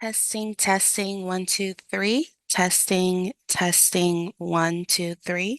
Testing, testing, 1, 2, 3. Testing, testing, 1, 2, 3.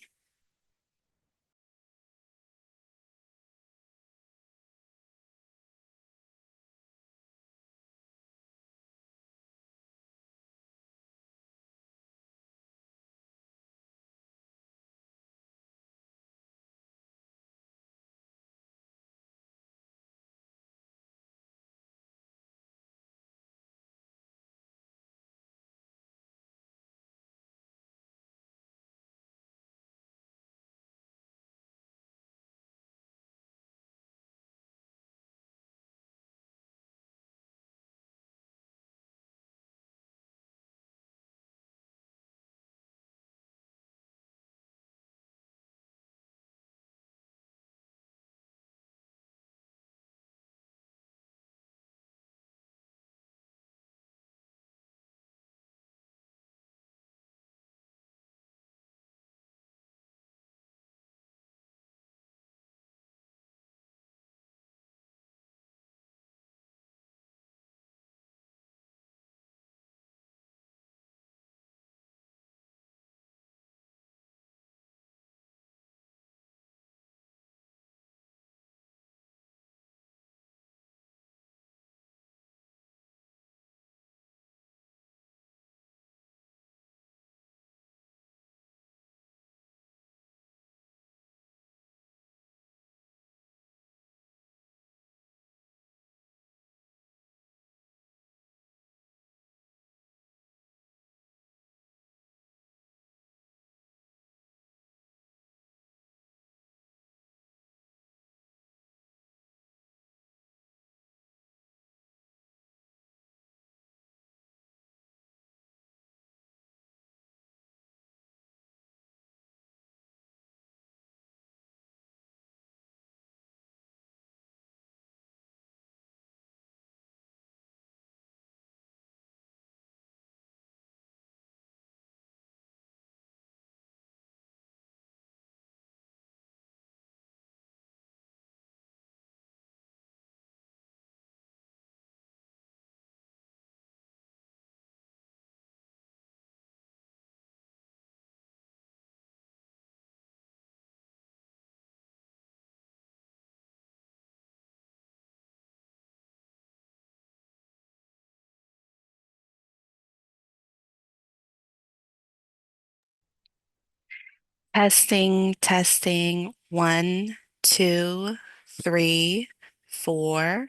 Testing, testing, 1, 2, 3, 4,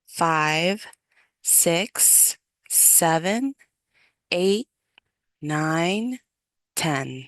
5, 6, 7, 8, 9, 10.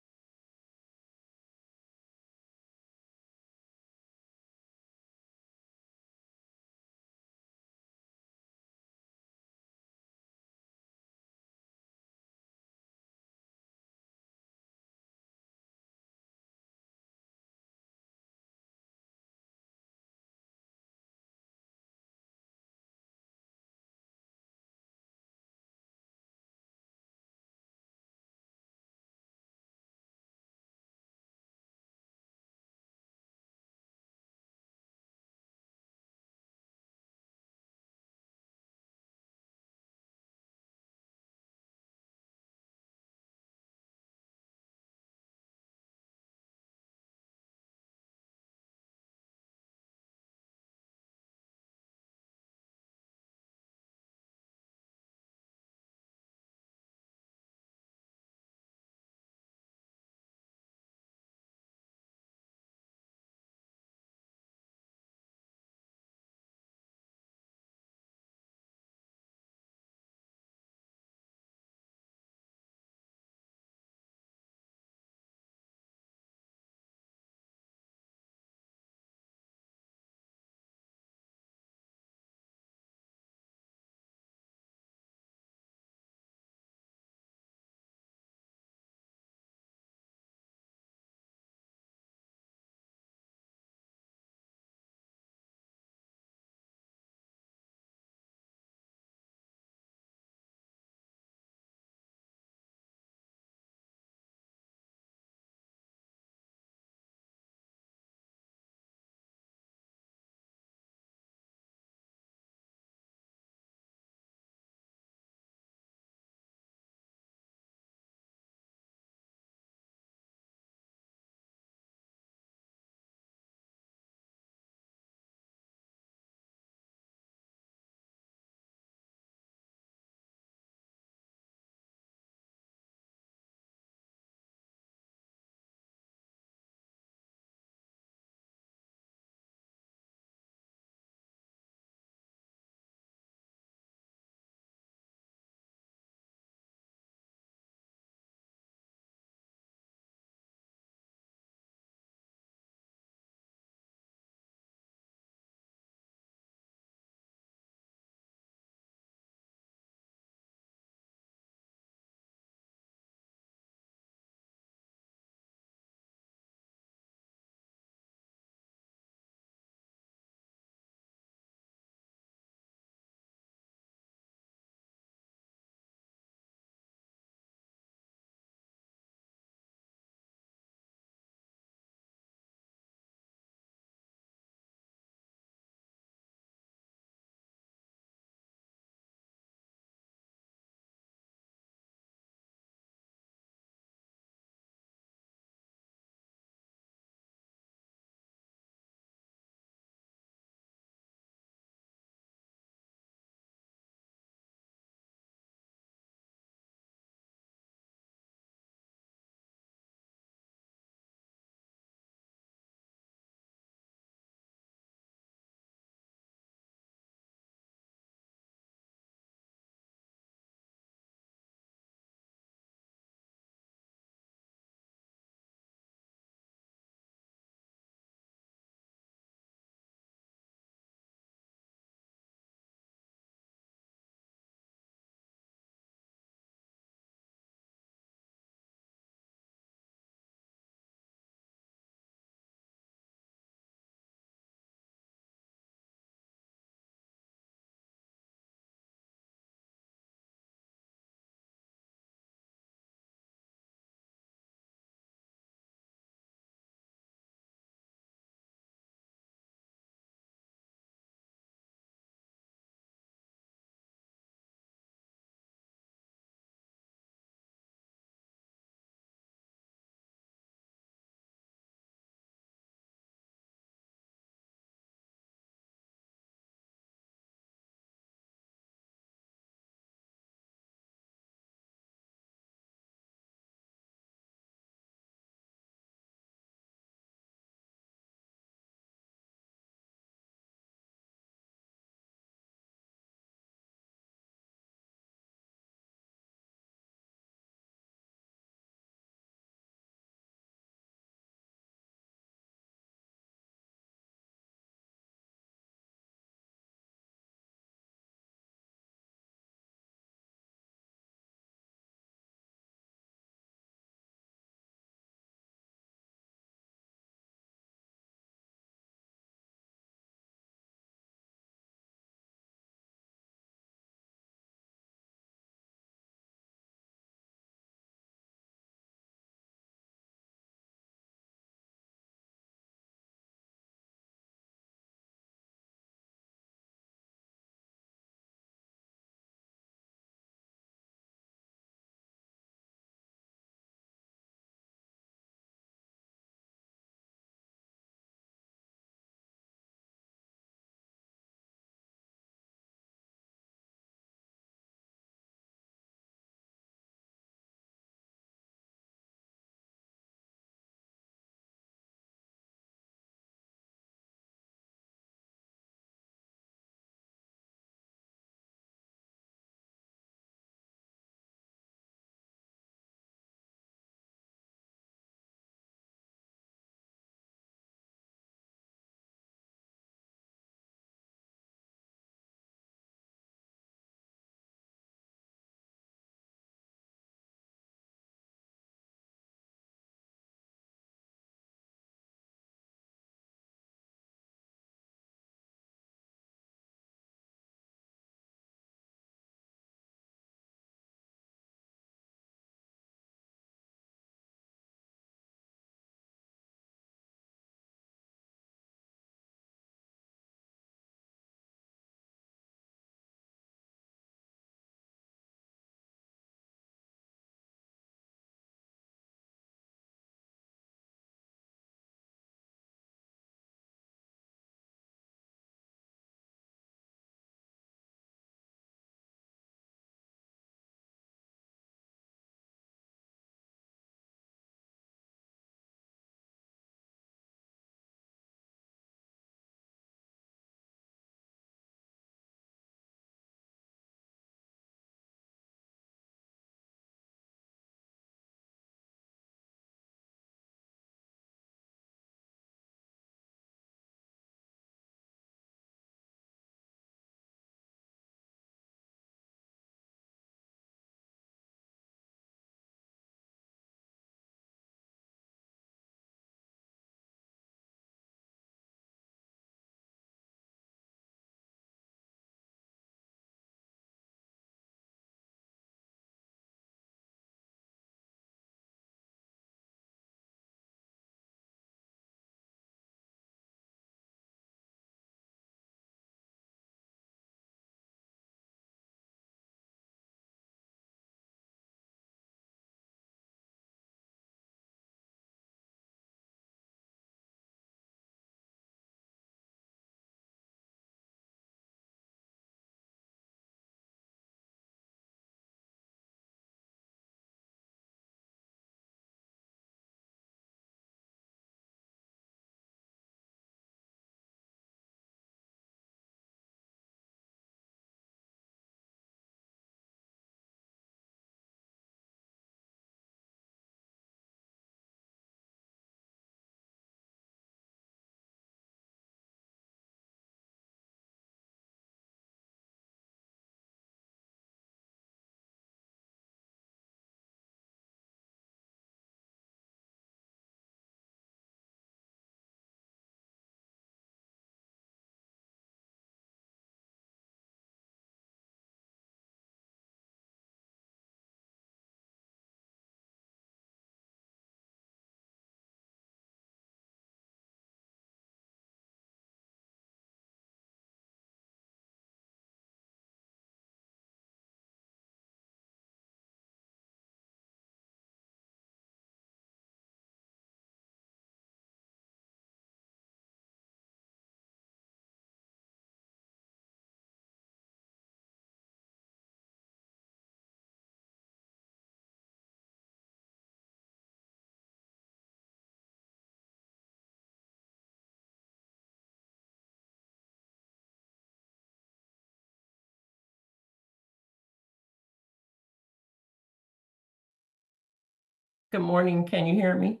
Good morning. Can you hear me?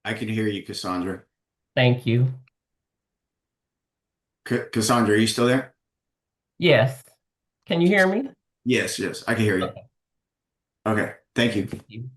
I can hear you, Cassandra. Thank you. Cassandra, are you still there? Yes. Can you hear me? Yes, yes, I can hear you. Okay. Okay, thank you. Thank you.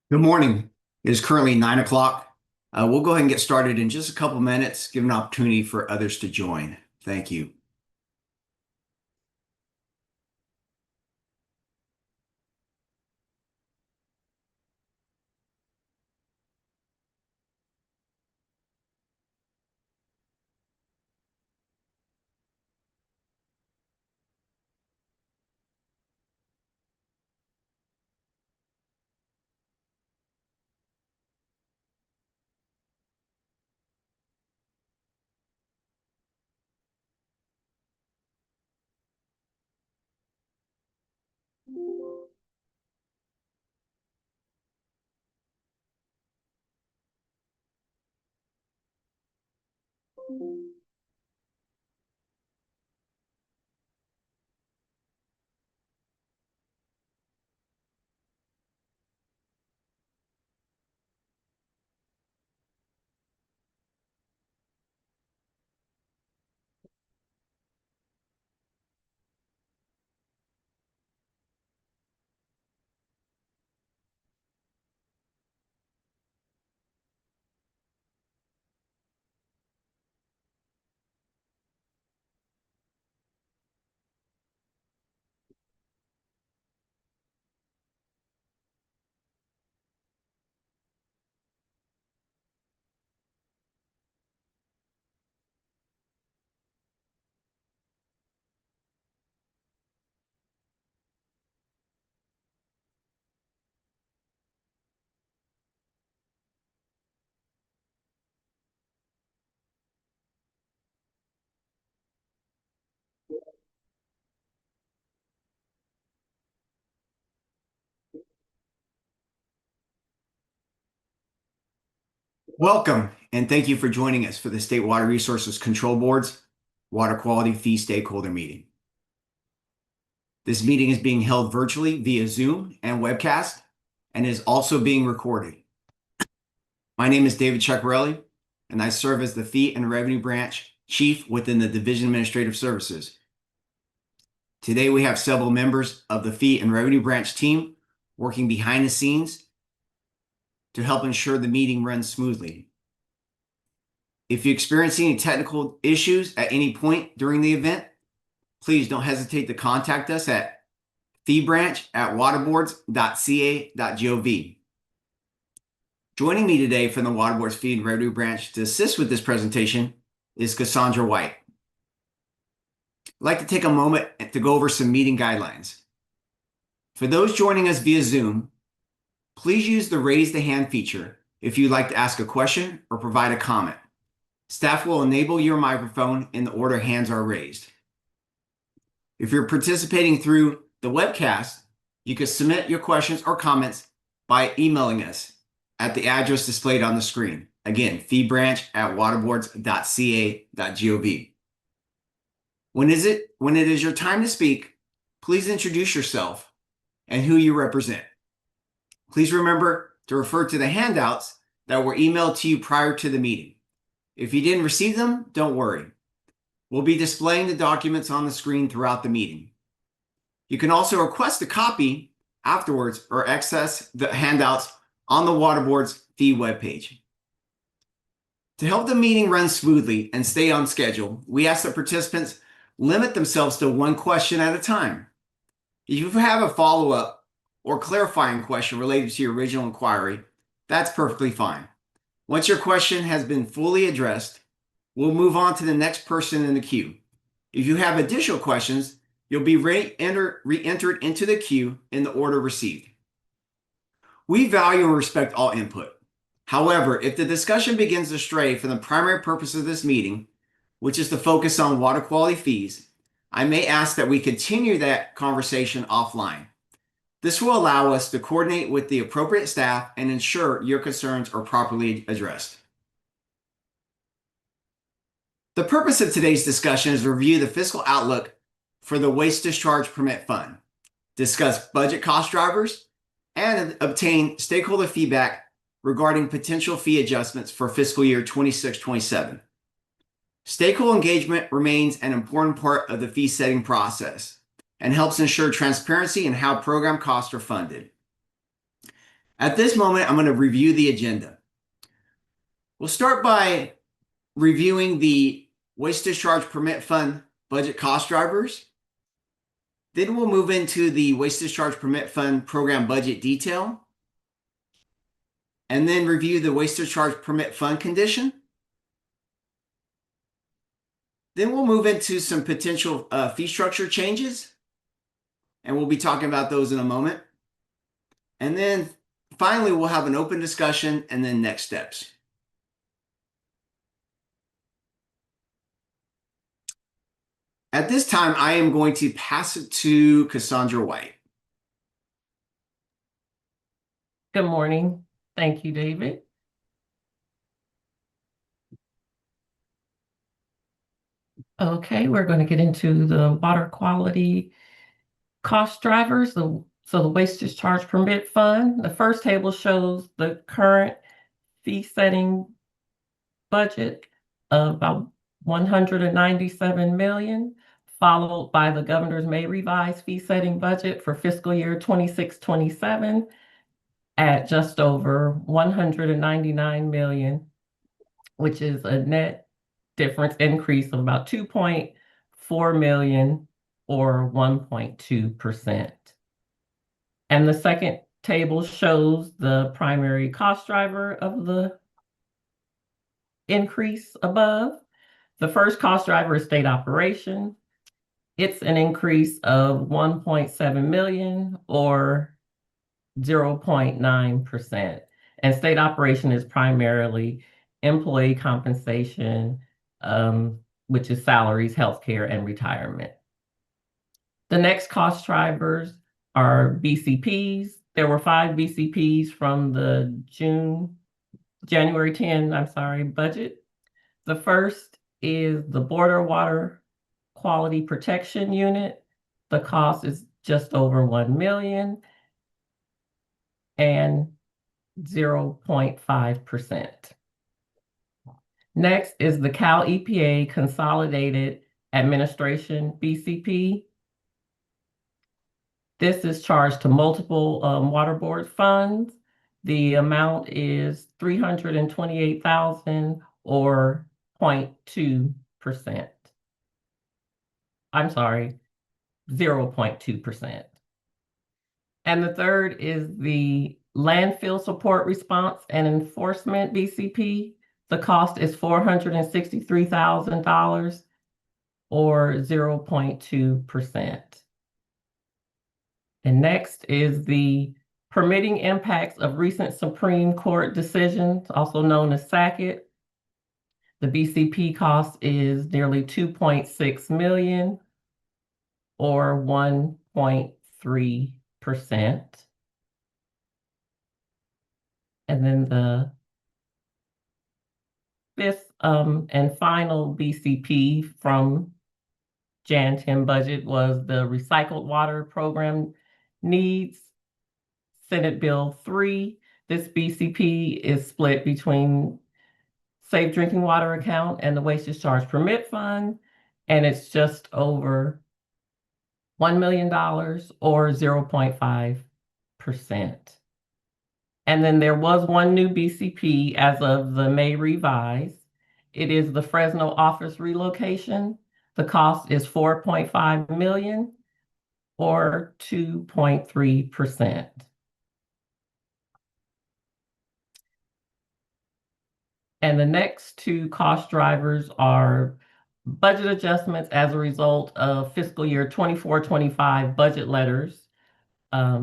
Good morning. It is currently 9 o'clock. We'll go ahead and get started in just a couple minutes, give an opportunity for others to join. Thank you. Welcome, and thank you for joining us for the State Water Resources Control Board's Water Quality Fee Stakeholder Meeting. This meeting is being held virtually via Zoom and webcast and is also being recorded. My name is David Ceccarelli, and I serve as the Fee and Revenue Branch Chief within the Division of Administrative Services. Today, we have several members of the Fee and Revenue Branch team working behind the scenes to help ensure the meeting runs smoothly. If you experience any technical issues at any point during the event, please don't hesitate to contact us at feebranch@waterboards.ca.gov. Joining me today from the Waterboards Fee and Revenue Branch to assist with this presentation is Cassandra White. I'd like to take a moment to go over some meeting guidelines. For those joining us via Zoom, please use the raise the hand feature if you'd like to ask a question or provide a comment. Staff will enable your microphone in the order hands are raised. If you're participating through the webcast, you can submit your questions or comments by emailing us at the address displayed on the screen. Again, feebranch@waterboards.ca.gov. When it is your time to speak, please introduce yourself and who you represent. Please remember to refer to the handouts that were emailed to you prior to the meeting. If you didn't receive them, don't worry. We'll be displaying the documents on the screen throughout the meeting. You can also request a copy afterwards or access the handouts on the Waterboards Fee webpage. To help the meeting run smoothly and stay on schedule, we ask that participants limit themselves to one question at a time. If you have a follow-up or clarifying question related to your original inquiry, that's perfectly fine. Once your question has been fully addressed, we'll move on to the next person in the queue. If you have additional questions, you'll be re-entered into the queue in the order received. We value and respect all input. However, if the discussion begins to stray from the primary purpose of this meeting, which is to focus on water quality fees, I may ask that we continue that conversation offline. This will allow us to coordinate with the appropriate staff and ensure your concerns are properly addressed. The purpose of today's discussion is to review the fiscal outlook for the Waste Discharge Permit Fund, discuss budget cost drivers, and obtain stakeholder feedback regarding potential fee adjustments for fiscal year 26-27. Stakeholder engagement remains an important part of the fee setting process and helps ensure transparency in how program costs are funded. At this moment, I'm going to review the agenda. We'll start by reviewing the Waste Discharge Permit Fund budget cost drivers. Then we'll move into the Waste Discharge Permit Fund program budget detail, and then review the Waste Discharge Permit Fund condition. Then we'll move into some potential fee structure changes, and we'll be talking about those in a moment. And then finally, we'll have an open discussion and then next steps. At this time, I am going to pass it to Cassandra White. Good morning. Thank you, David. Okay, we're going to get into the water quality cost drivers. So the Waste Discharge Permit Fund. The first table shows the current fee setting budget of about 197 million, followed by the governor's May revised fee setting budget for fiscal year 26-27 at just over 199 million, which is a net difference increase of about 2.4 million or 1.2%. And the second table shows the primary cost driver of the increase above. The first cost driver is state operation. It's an increase of 1.7 million or 0.9%. And state operation is primarily employee compensation, which is salaries, healthcare, and retirement. The next cost drivers are BCPs. There were 5 BCPs from the January 10, budget. The first is the Border Water Quality Protection Unit. The cost is just over 1 million and 0.5%. Next is the Cal EPA Consolidated Administration BCP. This is charged to multiple water board funds. The amount is 328,000 or 0.2%. I'm sorry, 0.2%. And the third is the Landfill Support Response and Enforcement BCP. The cost is $463,000 or 0.2%. And next is the Permitting Impacts of Recent Supreme Court Decisions, also known as SACIT. The BCP cost is nearly 2.6 million or 1.3%. And then the fifth and final BCP from Jan 10 budget was the Recycled Water Program Needs, Senate Bill 3. This BCP is split between Safe Drinking Water Account and the Waste Discharge Permit Fund, and it's just over $1 million or 0.5%. And then there was one new BCP as of the May revise. It is the Fresno office relocation. The cost is 4.5 million or 2.3%. And the next two cost drivers are budget adjustments as a result of fiscal year 24-25 budget letters,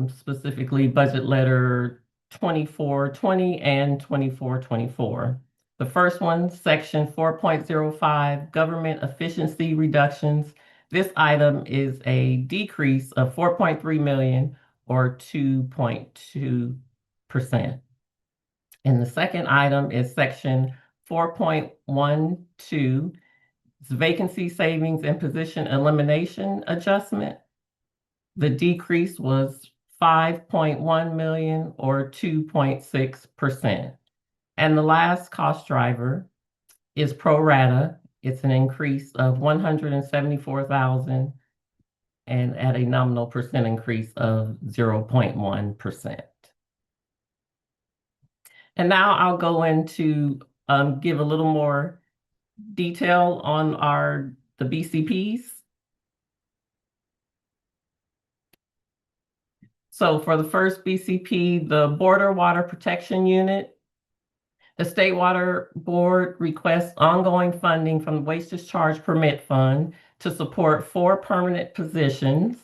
specifically budget letter 2420 and 2424. The first one, section 4.05, government efficiency reductions. This item is a decrease of 4.3 million or 2.2%. And the second item is section 4.12, vacancy savings and position elimination adjustment. The decrease was 5.1 million or 2.6%. And the last cost driver is pro rata. It's an increase of 174,000 and at a nominal percent increase of 0.1%. And now I'll go into give a little more detail on the BCPs. So for the first BCP, the Border Water Protection Unit, the State Water Board requests ongoing funding from the Waste Discharge Permit Fund to support 4 permanent positions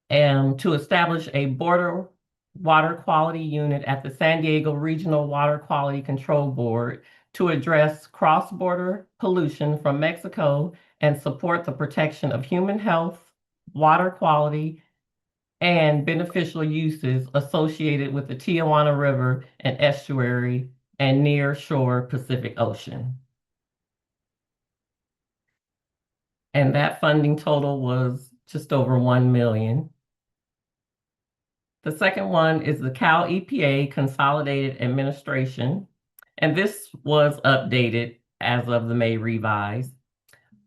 and to establish a border water quality unit at the San Diego Regional Water Quality Control Board to address cross-border pollution from Mexico and support the protection of human health, water quality, and beneficial uses associated with the Tijuana River and estuary and near shore Pacific Ocean. And that funding total was just over $1 million. The second one is the Cal EPA Consolidated Administration, and this was updated as of the May revise.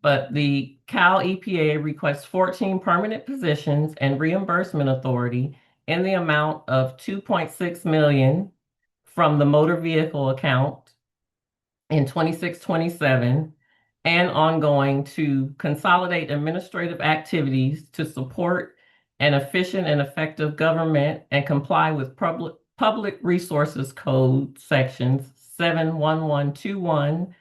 But the Cal EPA requests 14 permanent positions and reimbursement authority in the amount of $2.6 million from the motor vehicle account in 26-27 and ongoing to consolidate administrative activities to support an efficient and effective government and comply with Public Resources Code sections 71121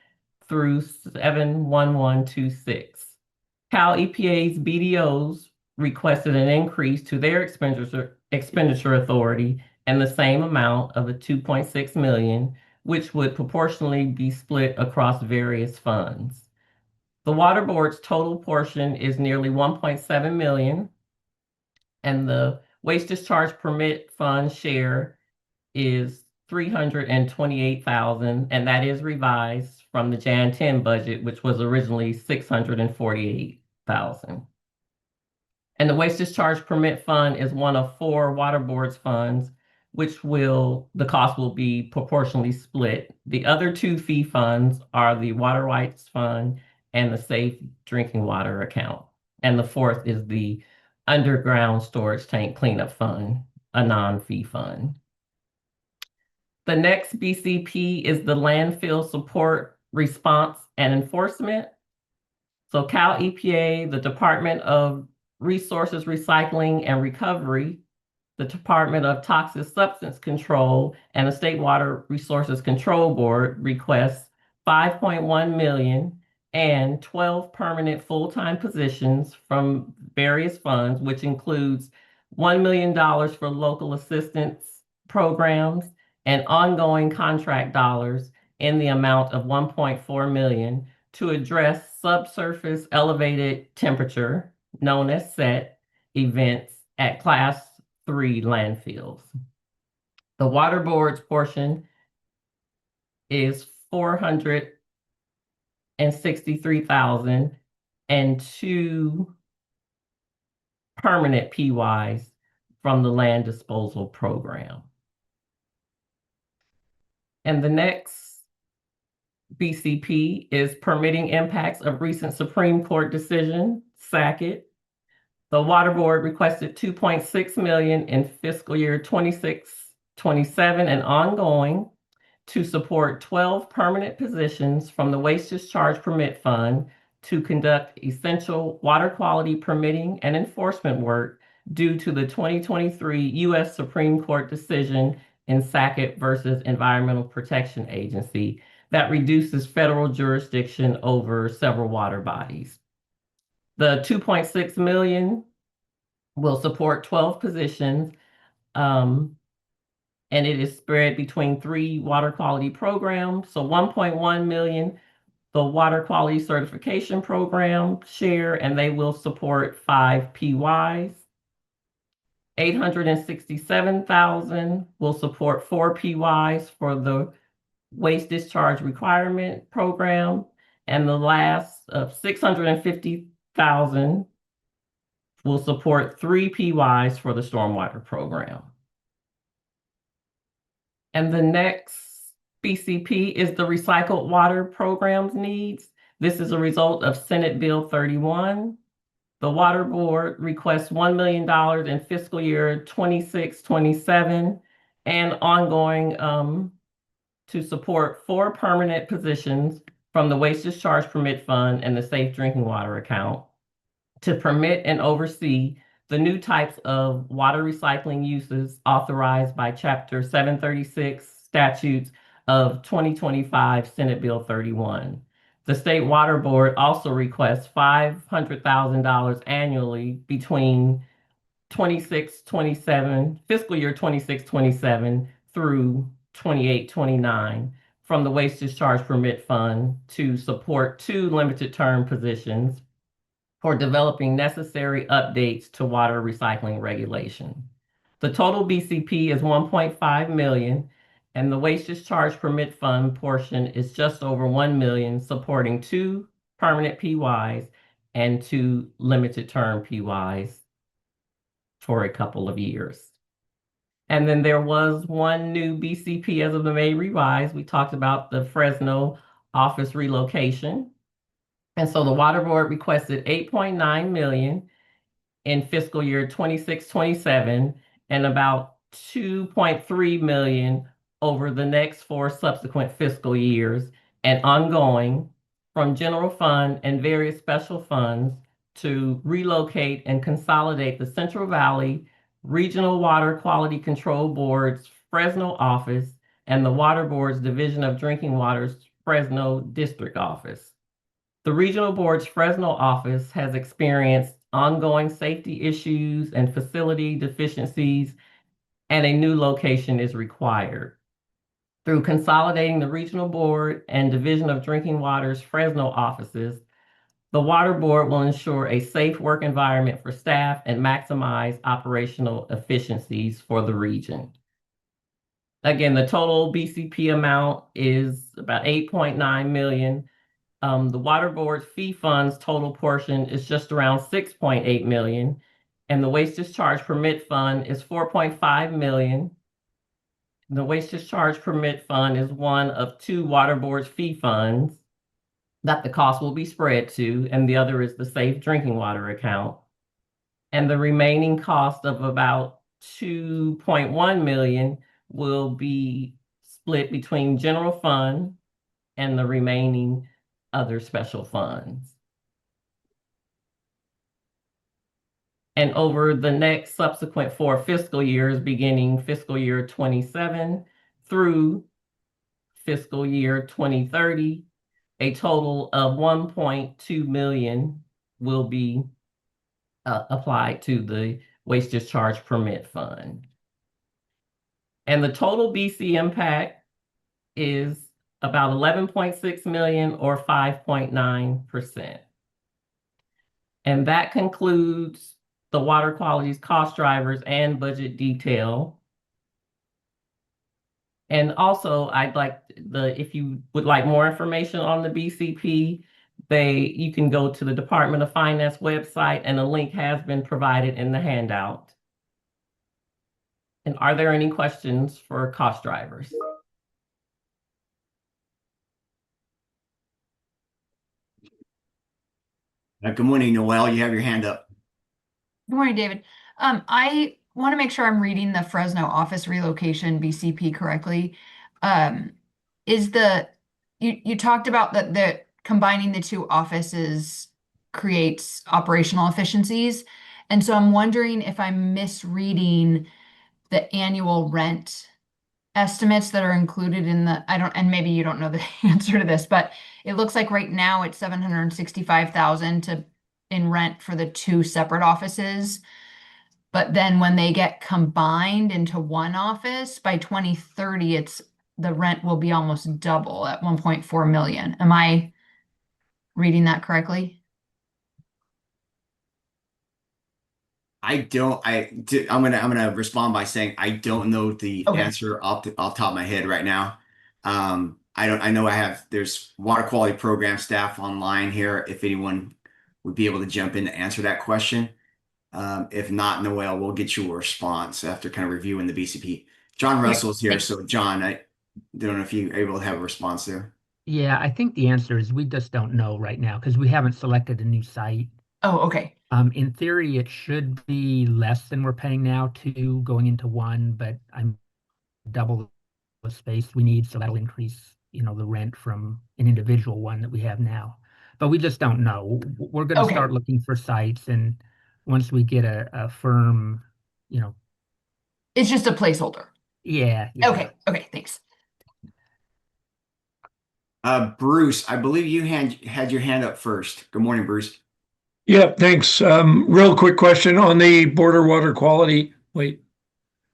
through 71126. Cal EPA's BDOs requested an increase to their expenditure authority and the same amount of the $2.6 million, which would proportionally be split across various funds. The Water Board's total portion is nearly $1.7 million, and the Waste Discharge Permit Fund share is $328,000, and that is revised from the Jan 10 budget, which was originally $648,000. And the Waste Discharge Permit Fund is one of 4 Water Board's funds, which the cost will be proportionally split. The other 2 fee funds are the Water Rights Fund and the Safe Drinking Water Account. And the fourth is the Underground Storage Tank Cleanup Fund, a non-fee fund. The next BCP is the Landfill Support, Response, and Enforcement. So Cal EPA, the Department of Resources Recycling and Recovery, the Department of Toxic Substance Control, and the State Water Resources Control Board requests $5.1 million and 12 permanent full-time positions from various funds, which includes $1 million for local assistance programs and ongoing contract dollars in the amount of $1.4 million to address subsurface elevated temperature, known as SET, events at Class 3 landfills. The Water Board's portion is $463,000 and 2 permanent PYs from the land disposal program. And the next BCP is permitting impacts of recent Supreme Court decision, SACIT. The Water Board requested $2.6 million in fiscal year 26-27 and ongoing to support 12 permanent positions from the Waste Discharge Permit Fund to conduct essential water quality permitting and enforcement work due to the 2023 U.S. Supreme Court decision in SACIT versus Environmental Protection Agency that reduces federal jurisdiction over several water bodies. The $2.6 million will support 12 positions, and it is spread between 3 water quality programs. So $1.1 million, the Water Quality Certification Program share, and they will support 5 PYs. $867,000 will support 4 PYs for the Waste Discharge Requirement Program, and the last of $650,000 will support 3 PYs for the Stormwater Program. And the next BCP is the Recycled Water Program's needs. This is a result of Senate Bill 31. The Water Board requests $1 million in fiscal year 26-27 and ongoing to support 4 permanent positions from the Waste Discharge Permit Fund and the Safe Drinking Water account to permit and oversee the new types of water recycling uses authorized by Chapter 736 statutes of 2025 Senate Bill 31. The State Water Board also requests $500,000 annually between 26-27, fiscal year 26-27 through 28-29 from the Waste Discharge Permit Fund to support 2 limited term positions for developing necessary updates to water recycling regulation. The total BCP is 1.5 million, and the Waste Discharge Permit Fund portion is just over 1 million, supporting 2 permanent PYs and 2 limited term PYs for a couple of years. And then there was 1 new BCP as of the May revise. We talked about the Fresno office relocation. And so the Water Board requested 8.9 million in fiscal year 26-27 and about 2.3 million over the next 4 subsequent fiscal years and ongoing from general fund and various special funds to relocate and consolidate the Central Valley Regional Water Quality Control Board's Fresno office and the Water Board's Division of Drinking Water's Fresno District Office. The Regional Board's Fresno office has experienced ongoing safety issues and facility deficiencies, and a new location is required. Through consolidating the Regional Board and Division of Drinking Water's Fresno offices, the Water Board will ensure a safe work environment for staff and maximize operational efficiencies for the region. Again, the total BCP amount is about 8.9 million. The Water Board's fee funds total portion is just around 6.8 million, and the Waste Discharge Permit Fund is 4.5 million. The Waste Discharge Permit Fund is one of 2 Water Board's fee funds that the cost will be spread to, and the other is the Safe Drinking Water account. And the remaining cost of about 2.1 million will be split between general fund and the remaining other special funds. And over the next subsequent 4 fiscal years, beginning fiscal year 27 through fiscal year 2030, a total of 1.2 million will be applied to the Waste Discharge Permit Fund. And the total BC impact is about 11.6 million or 5.9%. And that concludes the water quality's cost drivers and budget detail. And also, if you would like more information on the BCP, you can go to the Department of Finance website, and a link has been provided in the handout. And are there any questions for cost drivers? Good morning, Noel. You have your hand up. Good morning, David. I want to make sure I'm reading the Fresno office relocation BCP correctly. You talked about that the combining the 2 offices creates operational efficiencies. And so I'm wondering if I'm misreading the annual rent estimates that are included in and maybe you don't know the answer to this, but it looks like right now it's 765,000 in rent for the 2 separate offices. But then when they get combined into one office by 2030, the rent will be almost double at 1.4 million. Am I reading that correctly? I'm gonna respond by saying I don't know the Okay. answer off the top of my head right now. I know there's water quality program staff online here if anyone would be able to jump in to answer that question. If not, Noel, we'll get you a response after kind of reviewing the BCP. John Russell's here, so John, I don't know if you're able to have a response there. Yeah, I think the answer is we just don't know right now because we haven't selected a new site. Oh, okay. In theory, it should be less than we're paying now, 2 going into 1, but I'm double the space we need, so that'll increase, the rent from an individual one that we have now. But we just don't know. We're going to Okay. start looking for sites, and once we get a firm, It's just a placeholder. yeah. Okay. Okay. Thanks. Bruce, I believe you had your hand up first. Good morning, Bruce. Yeah, thanks. Real quick question on the border water quality. Wait,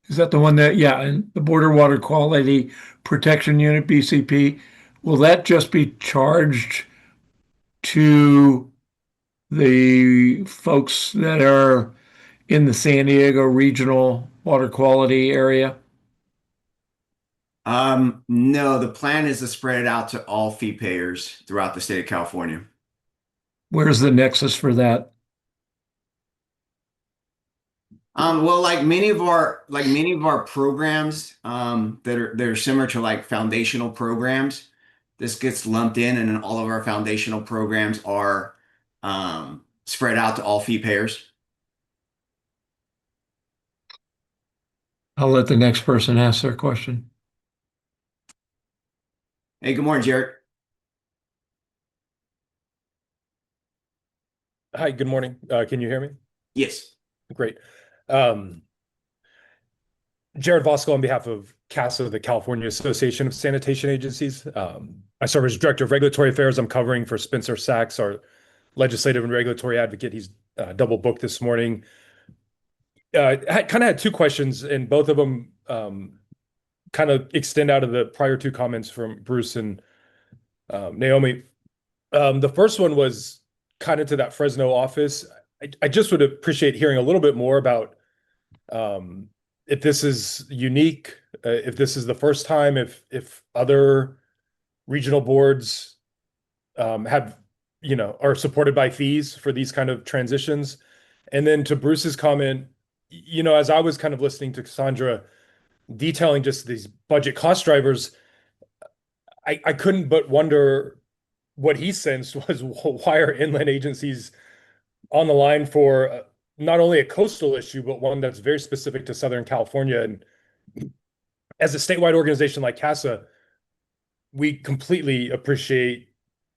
is that the one that, yeah, and the border water quality protection unit, BCP, will that just be charged to the folks that are in the San Diego regional water quality area? No, the plan is to spread it out to all fee payers throughout the state of California. Where's the nexus for that? Well, like many of our programs, that are similar to like foundational programs, this gets lumped in, and then all of our foundational programs are spread out to all fee payers. I'll let the next person ask their question. Hey, good morning, Jared. Hi, good morning. Can you hear me? Yes. Great. Jared Vosco on behalf of CASA, the California Association of Sanitation Agencies. I serve as Director of Regulatory Affairs. I'm covering for Spencer Sachs, our legislative and regulatory advocate. He's double booked this morning. I kind of had two questions, and both of them kind of extend out of the prior two comments from Bruce and Naomi. The first one was kind of to that Fresno office. I just would appreciate hearing a little bit more about if this is unique, if this is the first time, if other regional boards have, are supported by fees for these kind of transitions. And then to Bruce's comment, as I was kind of listening to Cassandra detailing just these budget cost drivers, I couldn't but wonder what he sensed was, why are inland agencies on the line for not only a coastal issue, but one that's very specific to Southern California. And as a statewide organization like CASA, we completely appreciate,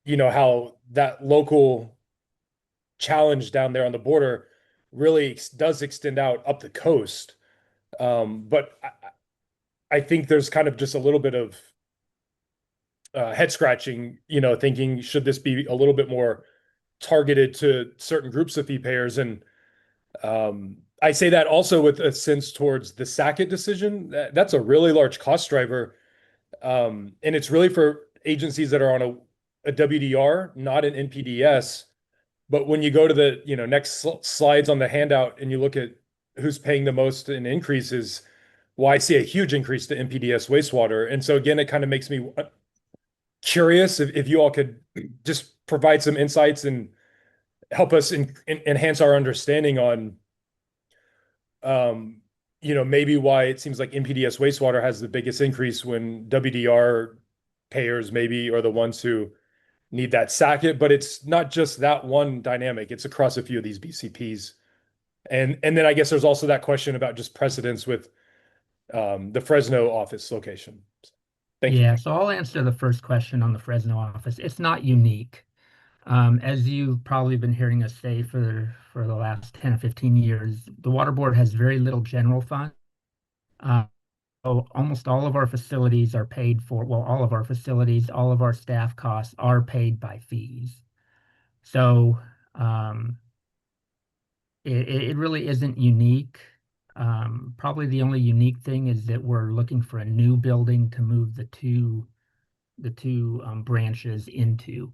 how that local challenge down there on the border really does extend out up the coast. But I think there's kind of just a little bit of head scratching, thinking, should this be a little bit more targeted to certain groups of fee payers? And I say that also with a sense towards the Sackett decision. That's a really large cost driver. And it's really for agencies that are on a WDR, not an NPDS. But when you go to the next slides on the handout and you look at who's paying the most in increases, well, I see a huge increase to NPDS wastewater. And so again, it kind of makes me curious if you all could just provide some insights and help us enhance our understanding on maybe why it seems like NPDS wastewater has the biggest increase when WDR payers maybe are the ones who need that Sackett. But it's not just that one dynamic, it's across a few of these BCPs. And then I guess there's also that question about just precedence with the Fresno office location. Thank you. Yeah, so I'll answer the first question on the Fresno office. It's not unique. As you've probably been hearing us say for the last 10 or 15 years, the water board has very little general fund. So almost all of our facilities are paid for, well, all of our facilities, all of our staff costs are paid by fees. So it really isn't unique. Probably the only unique thing is that we're looking for a new building to move the two branches into.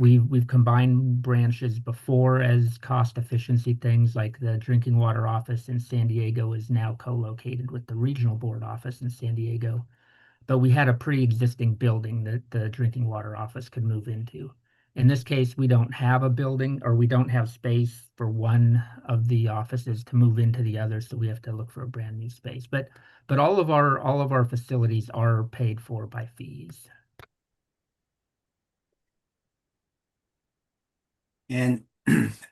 We've combined branches before as cost efficiency things, like the drinking water office in San Diego is now co-located with the regional board office in San Diego. But we had a pre-existing building that the drinking water office could move into. In this case, we don't have a building, or we don't have space for one of the offices to move into the other, so we have to look for a brand new space. But all of our facilities are paid for by fees. And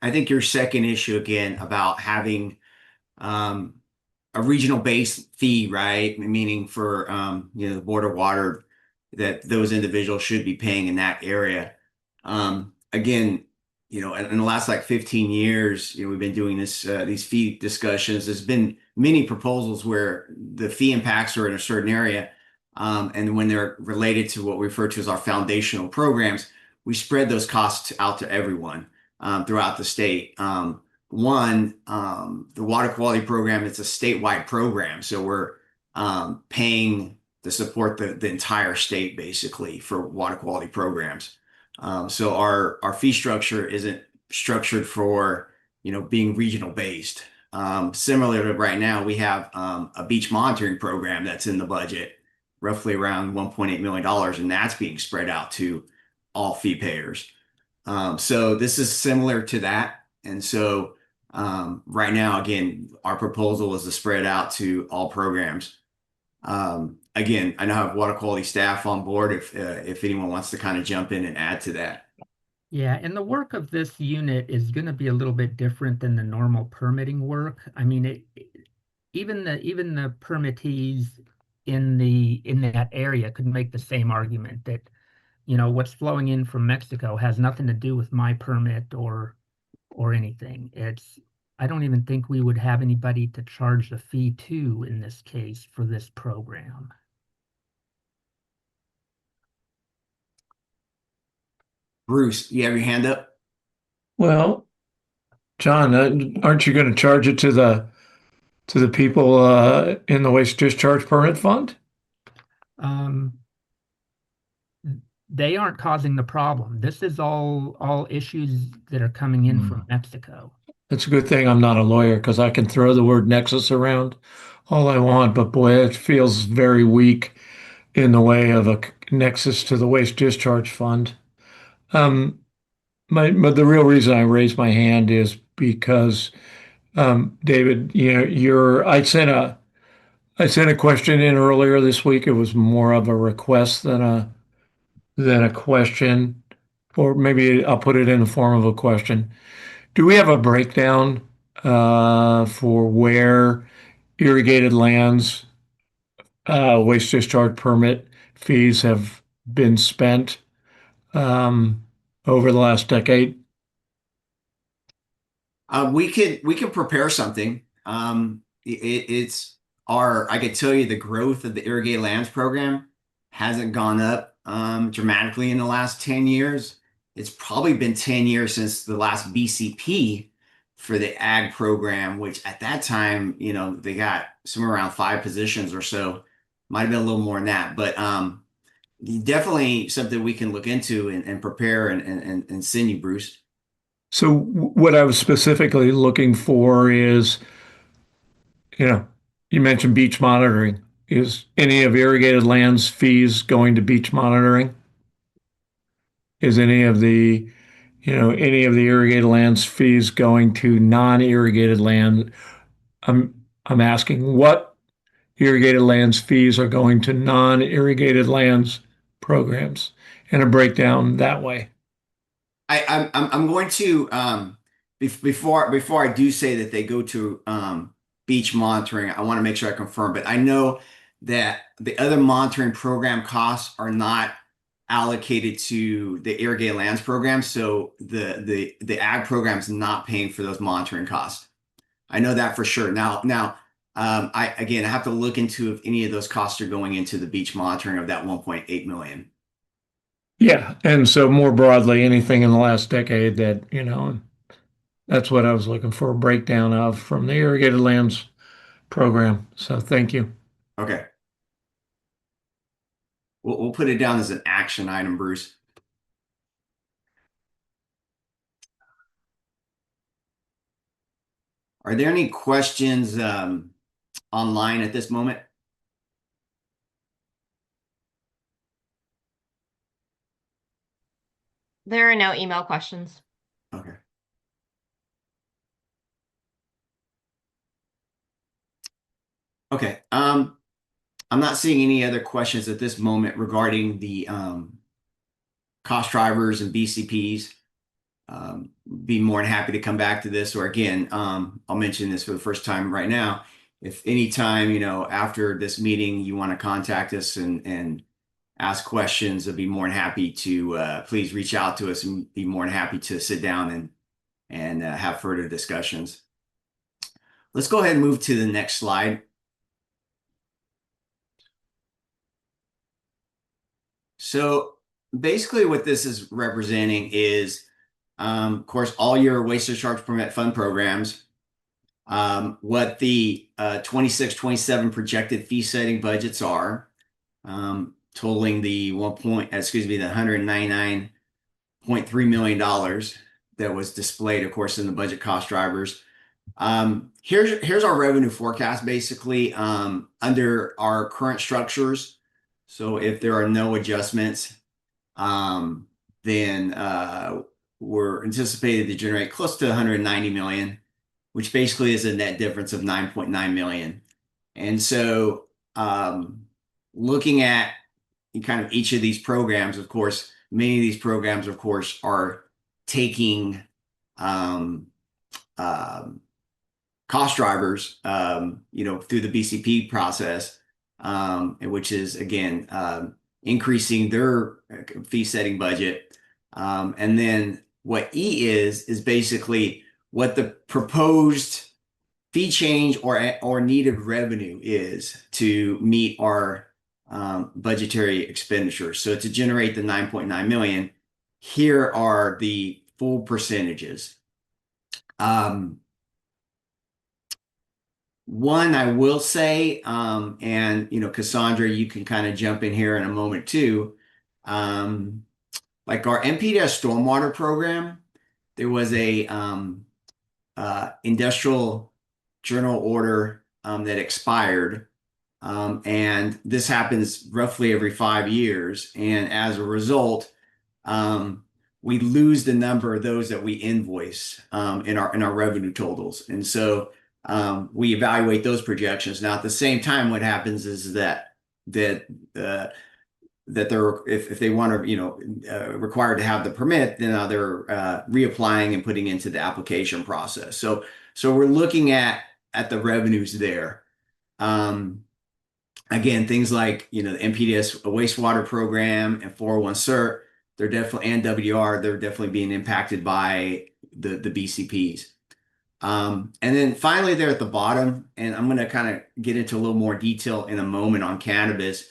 I think your second issue again about having a regional based fee, right? Meaning for the board of water that those individuals should be paying in that area. Again, in the last like 15 years, we've been doing these fee discussions. There's been many proposals where the fee impacts are in a certain area. And when they're related to what we refer to as our foundational programs, we spread those costs out to everyone throughout the state. The water quality program, it's a statewide program. So we're paying to support the entire state basically for water quality programs. So our fee structure isn't structured for, being regional based. Similar to right now, we have a beach monitoring program that's in the budget, roughly around $1.8 million, and that's being spread out to all fee payers. So this is similar to that. And so right now, again, our proposal is to spread out to all programs. Again, I now have water quality staff on board if anyone wants to kind of jump in and add to that. Yeah, and the work of this unit is going to be a little bit different than the normal permitting work. I mean, even the permittees in that area could make the same argument that, what's flowing in from Mexico has nothing to do with my permit or anything. I don't even think we would have anybody to charge the fee to in this case for this program. Bruce, you have your hand up? Well, John, aren't you going to charge it to the people in the waste discharge permit fund? They aren't causing the problem. This is all issues that are coming in from Mexico. It's a good thing I'm not a lawyer because I can throw the word nexus around all I want, but boy, it feels very weak in the way of a nexus to the waste discharge fund. But the real reason I raised my hand is because David, I sent a question in earlier this week. It was more of a request than a question, or maybe I'll put it in the form of a question. Do we have a breakdown for where irrigated lands waste discharge permit fees have been spent over the last decade? We could prepare something. I could tell you the growth of the irrigated lands program hasn't gone up dramatically in the last 10 years. It's probably been 10 years since the last BCP for the ag program, which at that time, they got somewhere around 5 positions or so. Might have been a little more than that, but definitely something we can look into and prepare and send you, Bruce. So what I was specifically looking for is, you mentioned beach monitoring. Is any of irrigated lands fees going to beach monitoring? Is any of the irrigated lands fees going to non-irrigated land? I'm asking what irrigated lands fees are going to non-irrigated lands programs and a breakdown that way. I'm going to before I do say that they go to beach monitoring, I want to make sure I confirm, but I know that the other monitoring program costs are not allocated to the irrigated lands program, so the ag program is not paying for those monitoring costs. I know that for sure. Now, I have to look into if any of those costs are going into the beach monitoring of that 1.8 million. Yeah, and so more broadly, anything in the last decade that, that's what I was looking for a breakdown of from the irrigated lands program. So thank you. Okay. We'll put it down as an action item, Bruce. Are there any questions online at this moment? There are no email questions. Okay. Okay. I'm not seeing any other questions at this moment regarding the cost drivers and BCPs. Be more than happy to come back to this, or again, I'll mention this for the first time right now. if anytime, after this meeting you want to contact us and ask questions, I'd be more than happy to please reach out to us and be more than happy to sit down and have further discussions. Let's go ahead and move to the next slide. So basically what this is representing is, of course, all your waste discharge permit fund programs, what the 26-27 projected fee setting budgets are, totaling the the $199.3 million that was displayed, of course, in the budget cost drivers. Here's our revenue forecast, basically, under our current structures. So if there are no adjustments, then we're anticipated to generate close to 190 million, which basically is a net difference of 9.9 million. And so looking at kind of each of these programs, of course, many of these programs, of course, are taking cost drivers, through the BCP process, which is, again, increasing their fee setting budget. And then what E is basically what the proposed fee change or needed revenue is to meet our budgetary expenditures. So to generate the 9.9 million, here are the full percentages. One, I will say, and Cassandra, you can kind of jump in here in a moment too. Like our MPDS stormwater program, there was a industrial journal order that expired, and this happens roughly every 5 years. And as a result, we lose the number of those that we invoice in our revenue totals, and so we evaluate those projections. Now, at the same time, what happens is that they're if they want to required to have the permit, then they're reapplying and putting into the application process. So we're looking at the revenues there. Again, things like the MPDS wastewater program and 401 CERT, they're definitely, and WR, they're definitely being impacted by the BCPs. And then finally there at the bottom, and I'm going to kind of get into a little more detail in a moment on cannabis.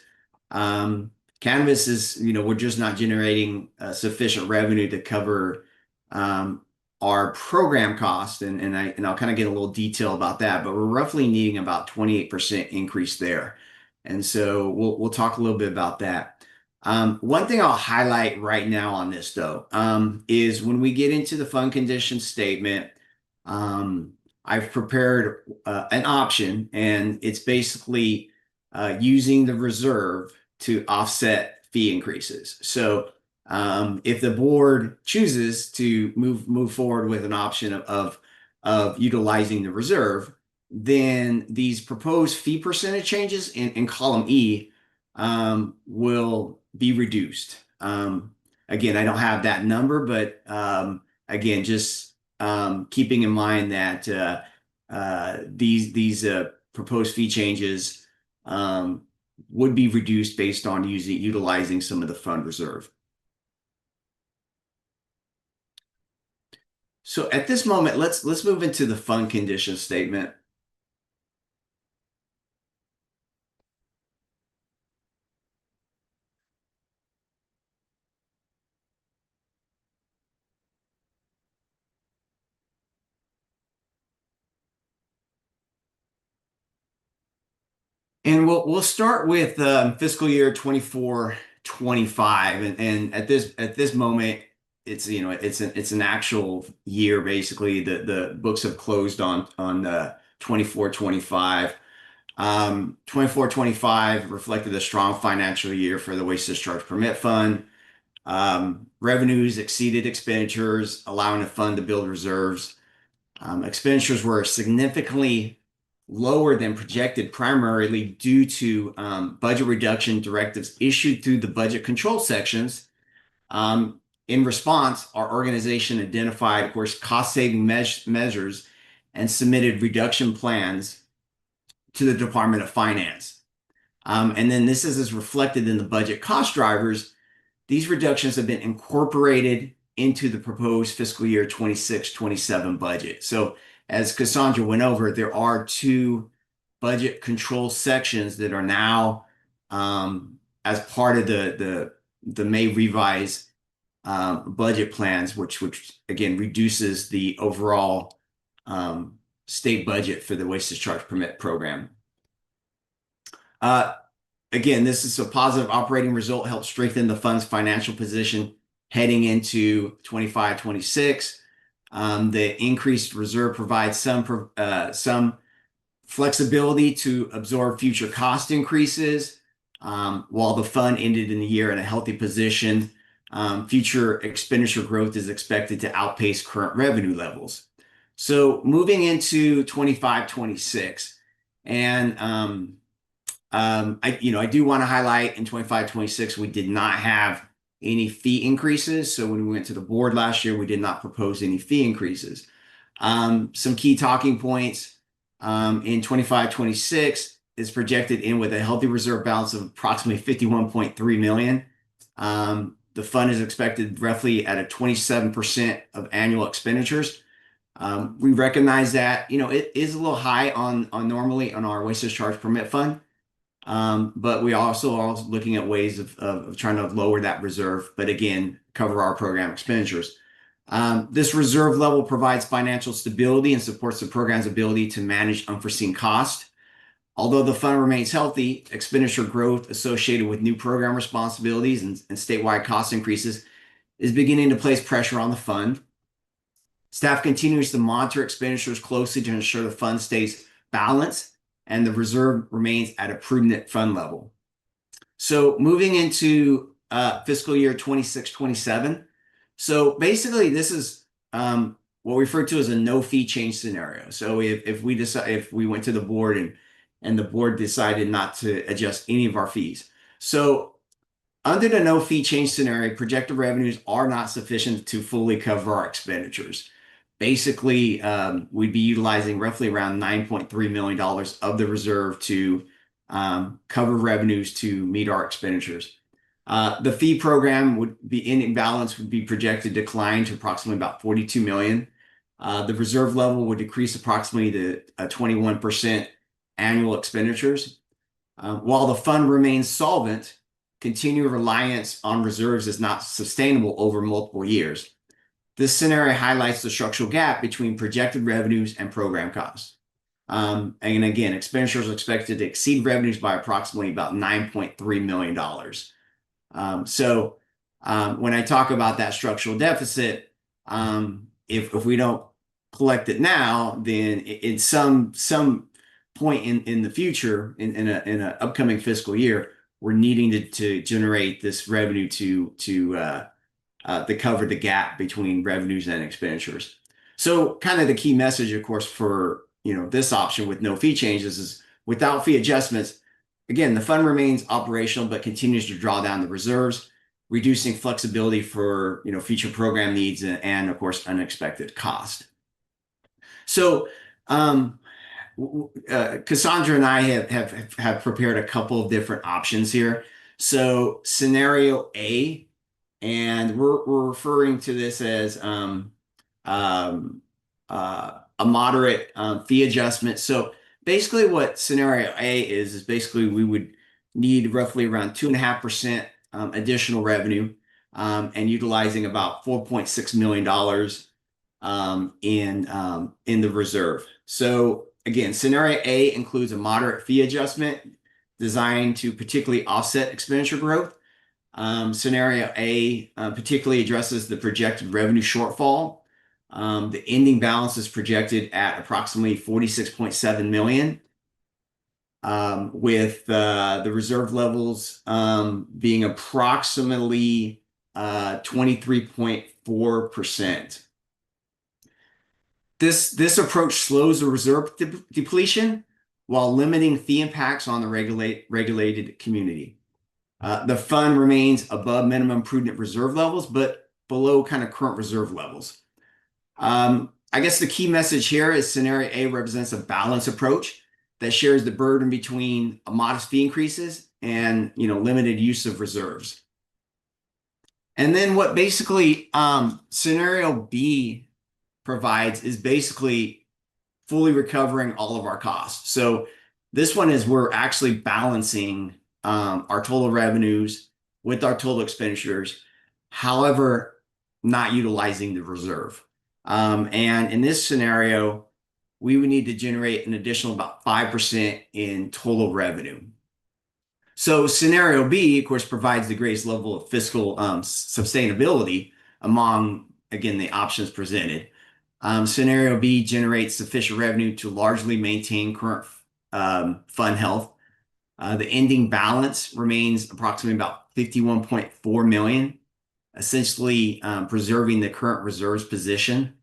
Cannabis is, we're just not generating sufficient revenue to cover our program cost, and I'll kind of get a little detail about that, but we're roughly needing about 28% increase there. And so we'll talk a little bit about that. One thing I'll highlight right now on this though, is when we get into the fund condition statement, I've prepared an option, and it's basically using the reserve to offset fee increases. So if the board chooses to move forward with an option of utilizing the reserve, then these proposed fee percentage changes in column E will be reduced. Again, I don't have that number, but again, just keeping in mind that these proposed fee changes would be reduced based on utilizing some of the fund reserve. So at this moment, let's move into the fund condition statement. And we'll start with fiscal year 24-25, and at this moment, it's it's an actual year basically. The books have closed on 24-25. 24-25 reflected a strong financial year for the Waste Discharge Permit Fund. Revenues exceeded expenditures, allowing the fund to build reserves. Expenditures were significantly lower than projected, primarily due to budget reduction directives issued through the budget control sections. In response, our organization identified, of course, cost-saving measures and submitted reduction plans to the Department of Finance. And then this is reflected in the budget cost drivers. These reductions have been incorporated into the proposed fiscal year 26-27 budget. So as Cassandra went over, there are two budget control sections that are now as part of the May revise budget plans, which again reduces the overall state budget for the waste discharge permit program. Again, this is a positive operating result, helps strengthen the fund's financial position heading into 25-26. The increased reserve provides some flexibility to absorb future cost increases. While the fund ended in the year in a healthy position, future expenditure growth is expected to outpace current revenue levels. So moving into 25-26, and I do want to highlight in 25-26 we did not have any fee increases. So when we went to the board last year, we did not propose any fee increases. Some key talking points in 25-26 is projected in with a healthy reserve balance of approximately 51.3 million. The fund is expected roughly at a 27% of annual expenditures. We recognize that, it is a little high on normally on our waste discharge permit fund. But we also are looking at ways of trying to lower that reserve, but again, cover our program expenditures. This reserve level provides financial stability and supports the program's ability to manage unforeseen costs. Although the fund remains healthy, expenditure growth associated with new program responsibilities and statewide cost increases is beginning to place pressure on the fund. Staff continues to monitor expenditures closely to ensure the fund stays balanced and the reserve remains at a prudent fund level. So moving into fiscal year 26-27. So basically this is what we refer to as a no fee change scenario. So if we went to the board and the board decided not to adjust any of our fees. So under the no fee change scenario, projected revenues are not sufficient to fully cover our expenditures. Basically, we'd be utilizing roughly around $9.3 million of the reserve to cover revenues to meet our expenditures. The fee program would be in balance, would be projected to decline to approximately about 42 million. The reserve level would decrease approximately to 21% annual expenditures. While the fund remains solvent, continued reliance on reserves is not sustainable over multiple years. This scenario highlights the structural gap between projected revenues and program costs. And again, expenditures are expected to exceed revenues by approximately about $9.3 million. So when I talk about that structural deficit, if we don't collect it now, then in some point in the future, in an upcoming fiscal year, we're needing to generate this revenue to cover the gap between revenues and expenditures. So kind of the key message, of course, for this option with no fee changes is without fee adjustments, again, the fund remains operational but continues to draw down the reserves, reducing flexibility for future program needs and of course unexpected cost. So Cassandra and I have prepared a couple of different options here. So scenario A, and we're referring to this as a moderate fee adjustment. So basically what scenario A is basically we would need roughly around 2.5% additional revenue and utilizing about $4.6 million in the reserve. So again, scenario A includes a moderate fee adjustment designed to particularly offset expenditure growth. Scenario A particularly addresses the projected revenue shortfall. The ending balance is projected at approximately 46.7 million, with the reserve levels being approximately 23.4%. This approach slows the reserve depletion while limiting fee impacts on the regulated community. The fund remains above minimum prudent reserve levels, but below kind of current reserve levels. I guess the key message here is scenario A represents a balanced approach that shares the burden between modest fee increases and limited use of reserves. And then what basically scenario B provides is basically fully recovering all of our costs. So this one is we're actually balancing our total revenues with our total expenditures, however, not utilizing the reserve. And in this scenario, we would need to generate an additional about 5% in total revenue. So scenario B, of course, provides the greatest level of fiscal sustainability among, again, the options presented. Scenario B generates sufficient revenue to largely maintain current fund health. The ending balance remains approximately about 51.4 million, essentially preserving the current reserves position.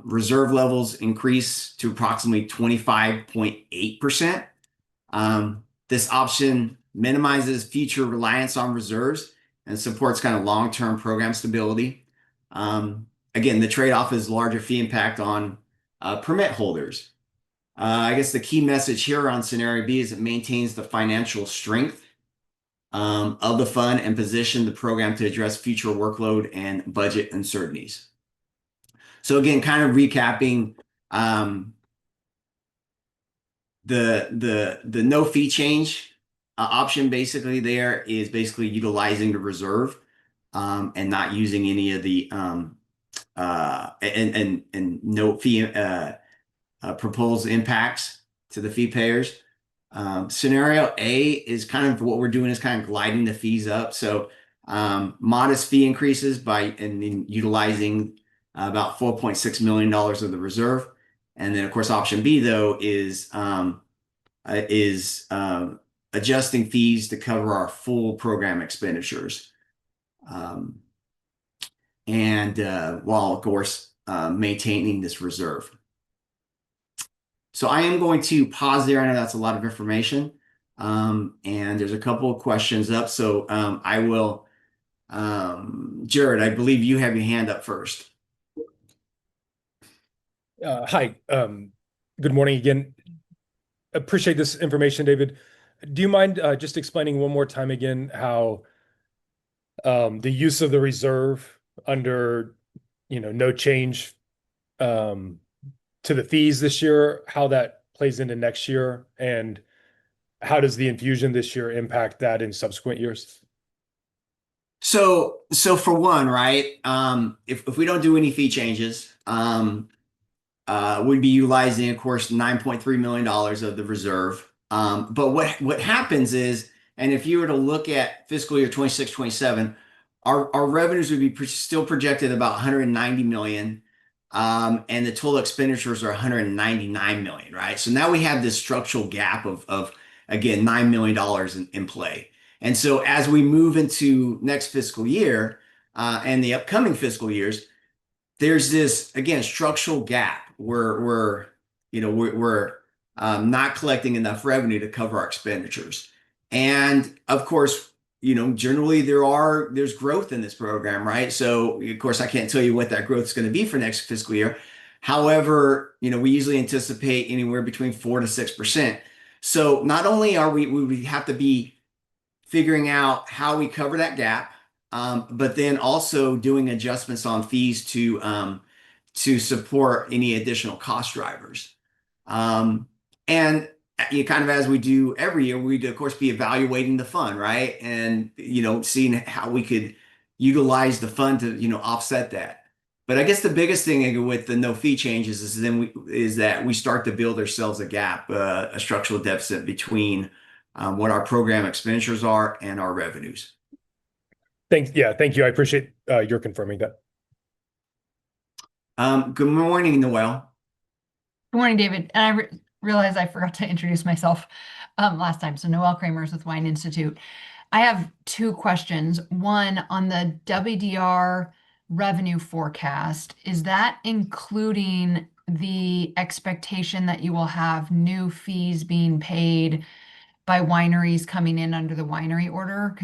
Reserve levels increase to approximately 25.8%. This option minimizes future reliance on reserves and supports kind of long-term program stability. Again, the trade-off is larger fee impact on permit holders. I guess the key message here on scenario B is it maintains the financial strength of the fund and position the program to address future workload and budget uncertainties. So again, kind of recapping, the no fee change option basically there is basically utilizing the reserve and not using any of the and no fee proposed impacts to the fee payers. Scenario A is kind of what we're doing is kind of gliding the fees up. So modest fee increases by utilizing about $4.6 million of the reserve. And then of course, option B though is adjusting fees to cover our full program expenditures. While of course maintaining this reserve. So I am going to pause there. I know that's a lot of information. And there's a couple of questions up. So I will, Jared, I believe you have your hand up first. Hi, good morning again. Appreciate this information, David. Do you mind just explaining one more time again how the use of the reserve under, no change to the fees this year, how that plays into next year, and how does the infusion this year impact that in subsequent years? So for one, right, if we don't do any fee changes, we'd be utilizing, of course, $9.3 million of the reserve. But what happens is, and if you were to look at fiscal year 26, 27, our revenues would be still projected about 190 million. And the total expenditures are 199 million, right? So now we have this structural gap of again, $9 million in play. And so as we move into next fiscal year and the upcoming fiscal years, there's this, again, structural gap where we're not collecting enough revenue to cover our expenditures. And of course, generally there's growth in this program, right? So of course, I can't tell you what that growth is going to be for next fiscal year. However, we usually anticipate anywhere between 4 to 6%. So not only are we have to be figuring out how we cover that gap, but then also doing adjustments on fees to support any additional cost drivers. And kind of as we do every year, we'd of course be evaluating the fund, right? And seeing how we could utilize the fund to offset that. But I guess the biggest thing with the no fee changes is that we start to build ourselves a gap, a structural deficit between what our program expenditures are and our revenues. Thank you. I appreciate your confirming that. Good morning, Noel. Good morning, David. And I realized I forgot to introduce myself last time. So Noelle Kramers with Wine Institute. I have two questions. One on the WDR revenue forecast. Is that including the expectation that you will have new fees being paid by wineries coming in under the winery order?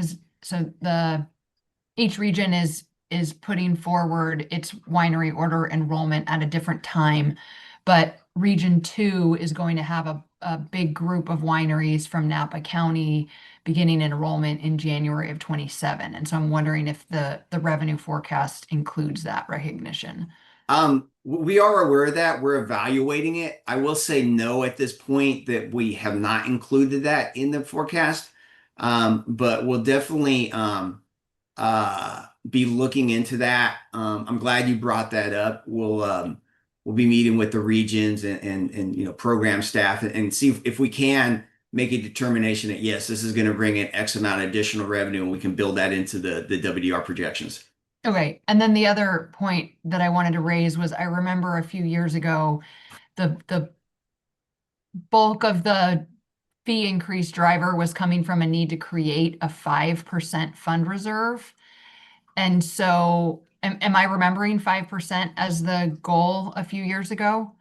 Each region is putting forward its winery order enrollment at a different time. But Region 2 is going to have a big group of wineries from Napa County beginning enrollment in January of 27. And so I'm wondering if the revenue forecast includes that recognition. We are aware of that. We're evaluating it. I will say no at this point that we have not included that in the forecast. But we'll definitely be looking into that. I'm glad you brought that up. We'll be meeting with the regions and program staff and see if we can make a determination that yes, this is going to bring in X amount of additional revenue and we can build that into the WDR projections. Okay, and then the other point that I wanted to raise was I remember a few years ago, the bulk of the fee increase driver was coming from a need to create a 5% fund reserve. And so am I remembering 5% as the goal a few years ago?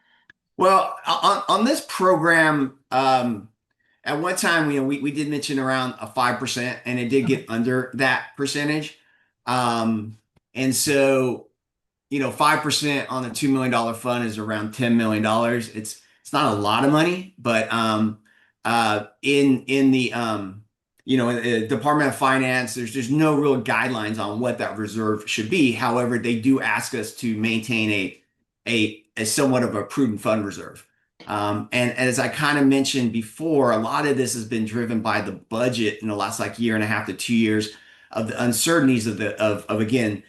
Well, on this program, at one time, we did mention around a 5%, and it did get under that percentage. And so, 5% on a $2 million fund is around $10 million. It's not a lot of money, but in the Department of Finance, there's no real guidelines on what that reserve should be. However, they do ask us to maintain a somewhat of a prudent fund reserve. And as I kind of mentioned before, a lot of this has been driven by the budget in the last year and a half to 2 years of the uncertainties of again,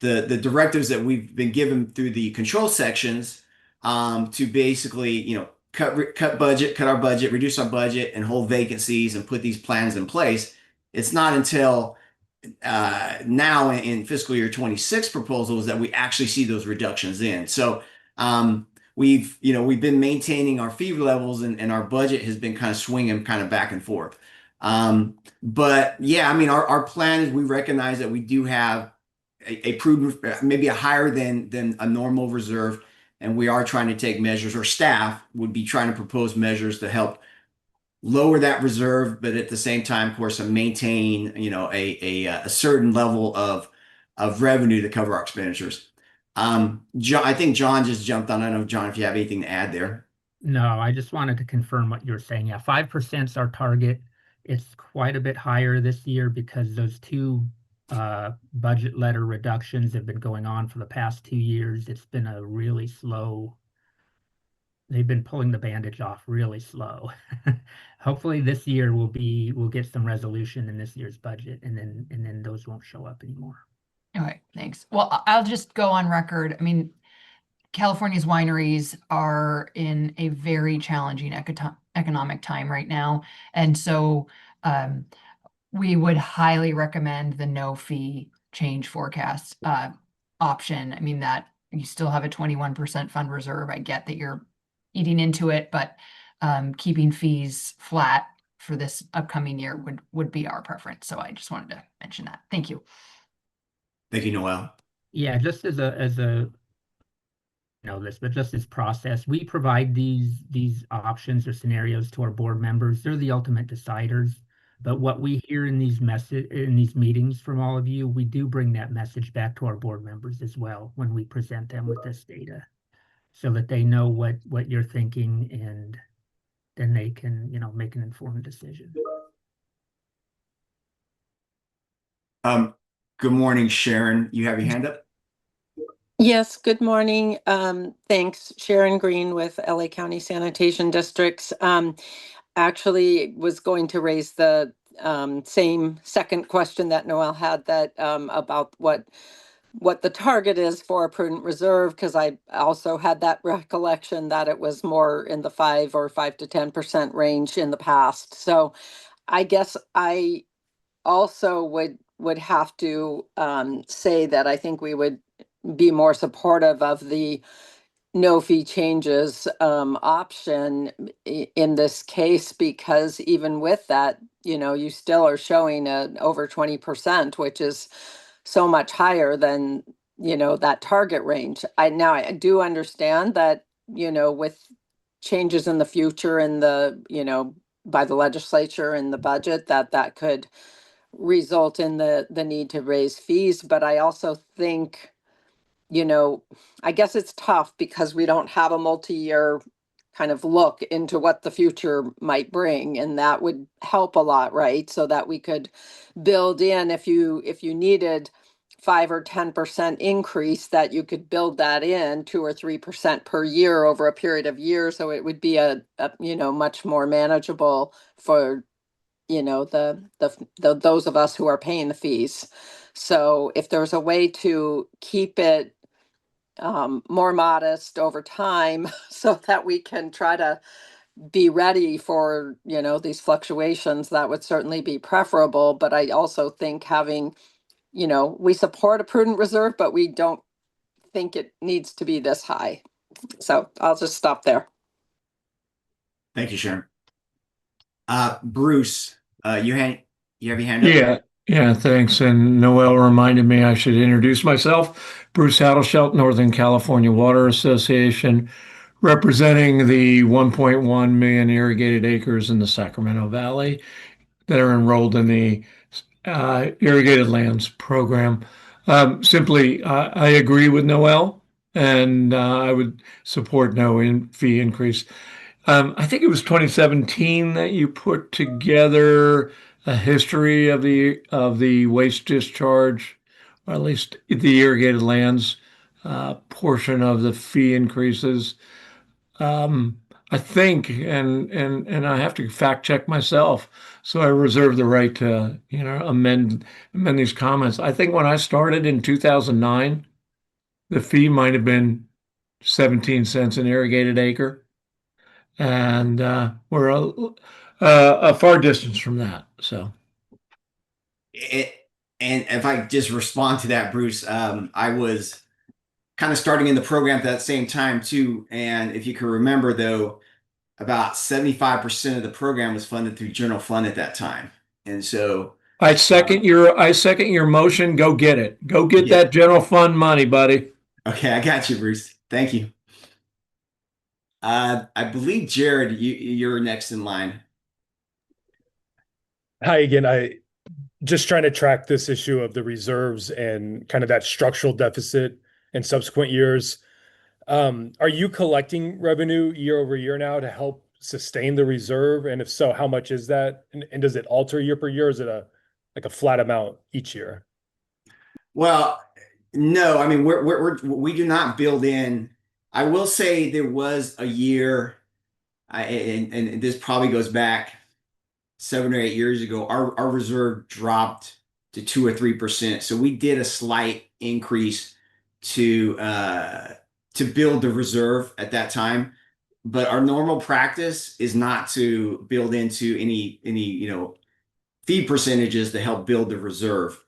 the directives that we've been given through the control sections, to basically, cut our budget, reduce our budget, and hold vacancies and put these plans in place. It's not until now in fiscal year 26 proposals that we actually see those reductions in. So we've been maintaining our fee levels, and our budget has been kind of swinging kind of back and forth. But yeah, our plan is, we recognize that we do have a prudent, maybe a higher than a normal reserve, and we are trying to take measures, or staff would be trying to propose measures to help lower that reserve, but at the same time, of course, maintain a certain level of revenue to cover our expenditures. John, I think John just jumped on. I don't know, John, if you have anything to add there. No, I just wanted to confirm what you're saying. Yeah, 5% is our target. It's quite a bit higher this year because those two budget letter reductions have been going on for the past 2 years. It's been a really slow. They've been pulling the bandage off really slow. Hopefully this year we'll get some resolution in this year's budget, and then those won't show up anymore. Okay, thanks. Well, I'll just go on record. California's wineries are in a very challenging economic time right now. And so we would highly recommend the no fee change forecast option. That you still have a 21% fund reserve. I get that you're eating into it, but keeping fees flat for this upcoming year would be our preference. So I just wanted to mention that. Thank you. Thank you, Noel. Yeah, just as a but just this process, we provide these options or scenarios to our board members. They're the ultimate deciders. But what we hear in these meetings from all of you, we do bring that message back to our board members as well when we present them with this data, so that they know what you're thinking, and then they can, make an informed decision. Good morning, Sharon. You have your hand up? Yes, good morning. Thanks. Sharon Green with LA County Sanitation Districts. Actually was going to raise the same second question that Noel had, that about what the target is for a prudent reserve, because I also had that recollection that it was more in the 5 to 10% range in the past. So I guess I also would have to say that I think we would be more supportive of the no fee changes option in this case, because even with that, you still are showing over 20%, which is so much higher than, that target range. I do understand that, with changes in the future and by the legislature and the budget, that could result in the need to raise fees. But I also think, I guess it's tough because we don't have a multi-year kind of look into what the future might bring, and that would help a lot, right? So that we could build in, if you needed 5 or 10% increase, that you could build that in 2 or 3% per year over a period of years, so it would be a much more manageable for those of us who are paying the fees. So if there's a way to keep it more modest over time so that we can try to be ready for, these fluctuations, that would certainly be preferable. But I also think having, we support a prudent reserve, but we don't think it needs to be this high. So I'll just stop there. Thank you, Sharon. Bruce, you have your hand up? Yeah, yeah, thanks. And Noel reminded me I should introduce myself. Bruce Hadelschelt, Northern California Water Association, representing the 1.1 million irrigated acres in the Sacramento Valley that are enrolled in the irrigated lands program. Simply, I agree with Noel, and I would support no fee increase. I think it was 2017 that you put together a history of the waste discharge, or at least the irrigated lands portion of the fee increases. I think, and I have to fact check myself, so I reserve the right to amend these comments. I think when I started in 2009, the fee might have been 17 cents an irrigated acre, and we're a far distance from that. So, And if I just respond to that, Bruce, I was kind of starting in the program at that same time too. And if you can remember, though, about 75% of the program was funded through general fund at that time. And so I second your motion. Go get it. Go get that general fund money, buddy. Okay, I got you, Bruce. Thank you. I believe Jared, you're next in line. Hi again. I just trying to track this issue of the reserves and kind of that structural deficit in subsequent years. Are you collecting revenue year over year now to help sustain the reserve? And if so, how much is that? And does it alter year per year? Or is it like a flat amount each year? Well, no, I mean we do not build in. I will say there was a year, and this probably goes back 7 or 8 years ago. Our reserve dropped to 2 or 3%, so we did a slight increase to build the reserve at that time. But our normal practice is not to build into any fee percentages to help build the reserve.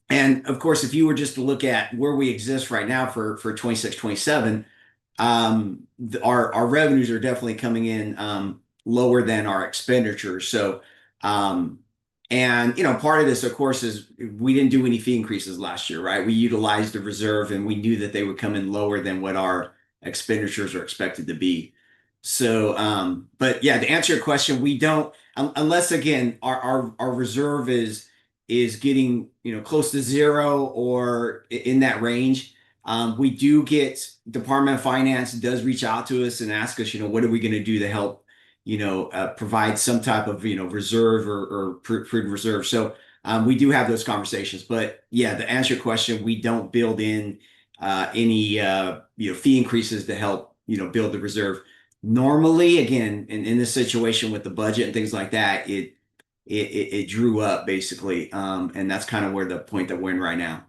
And of course, if you were just to look at where we exist right now for 26, 27, our revenues are definitely coming in lower than our expenditures. So, and part of this, of course, is we didn't do any fee increases last year, right? We utilized the reserve, and we knew that they would come in lower than what our expenditures are expected to be. So, but yeah, to answer your question, we don't, unless again, our reserve is getting close to zero or in that range. We do get Department of Finance does reach out to us and ask us, what are we going to do to help provide some type of reserve or prudent reserve. So we do have those conversations. But yeah, to answer your question, we don't build in any fee increases to help build the reserve. Normally, again, in this situation with the budget and things like that, it drew up basically, and that's kind of where the point that we're in right now.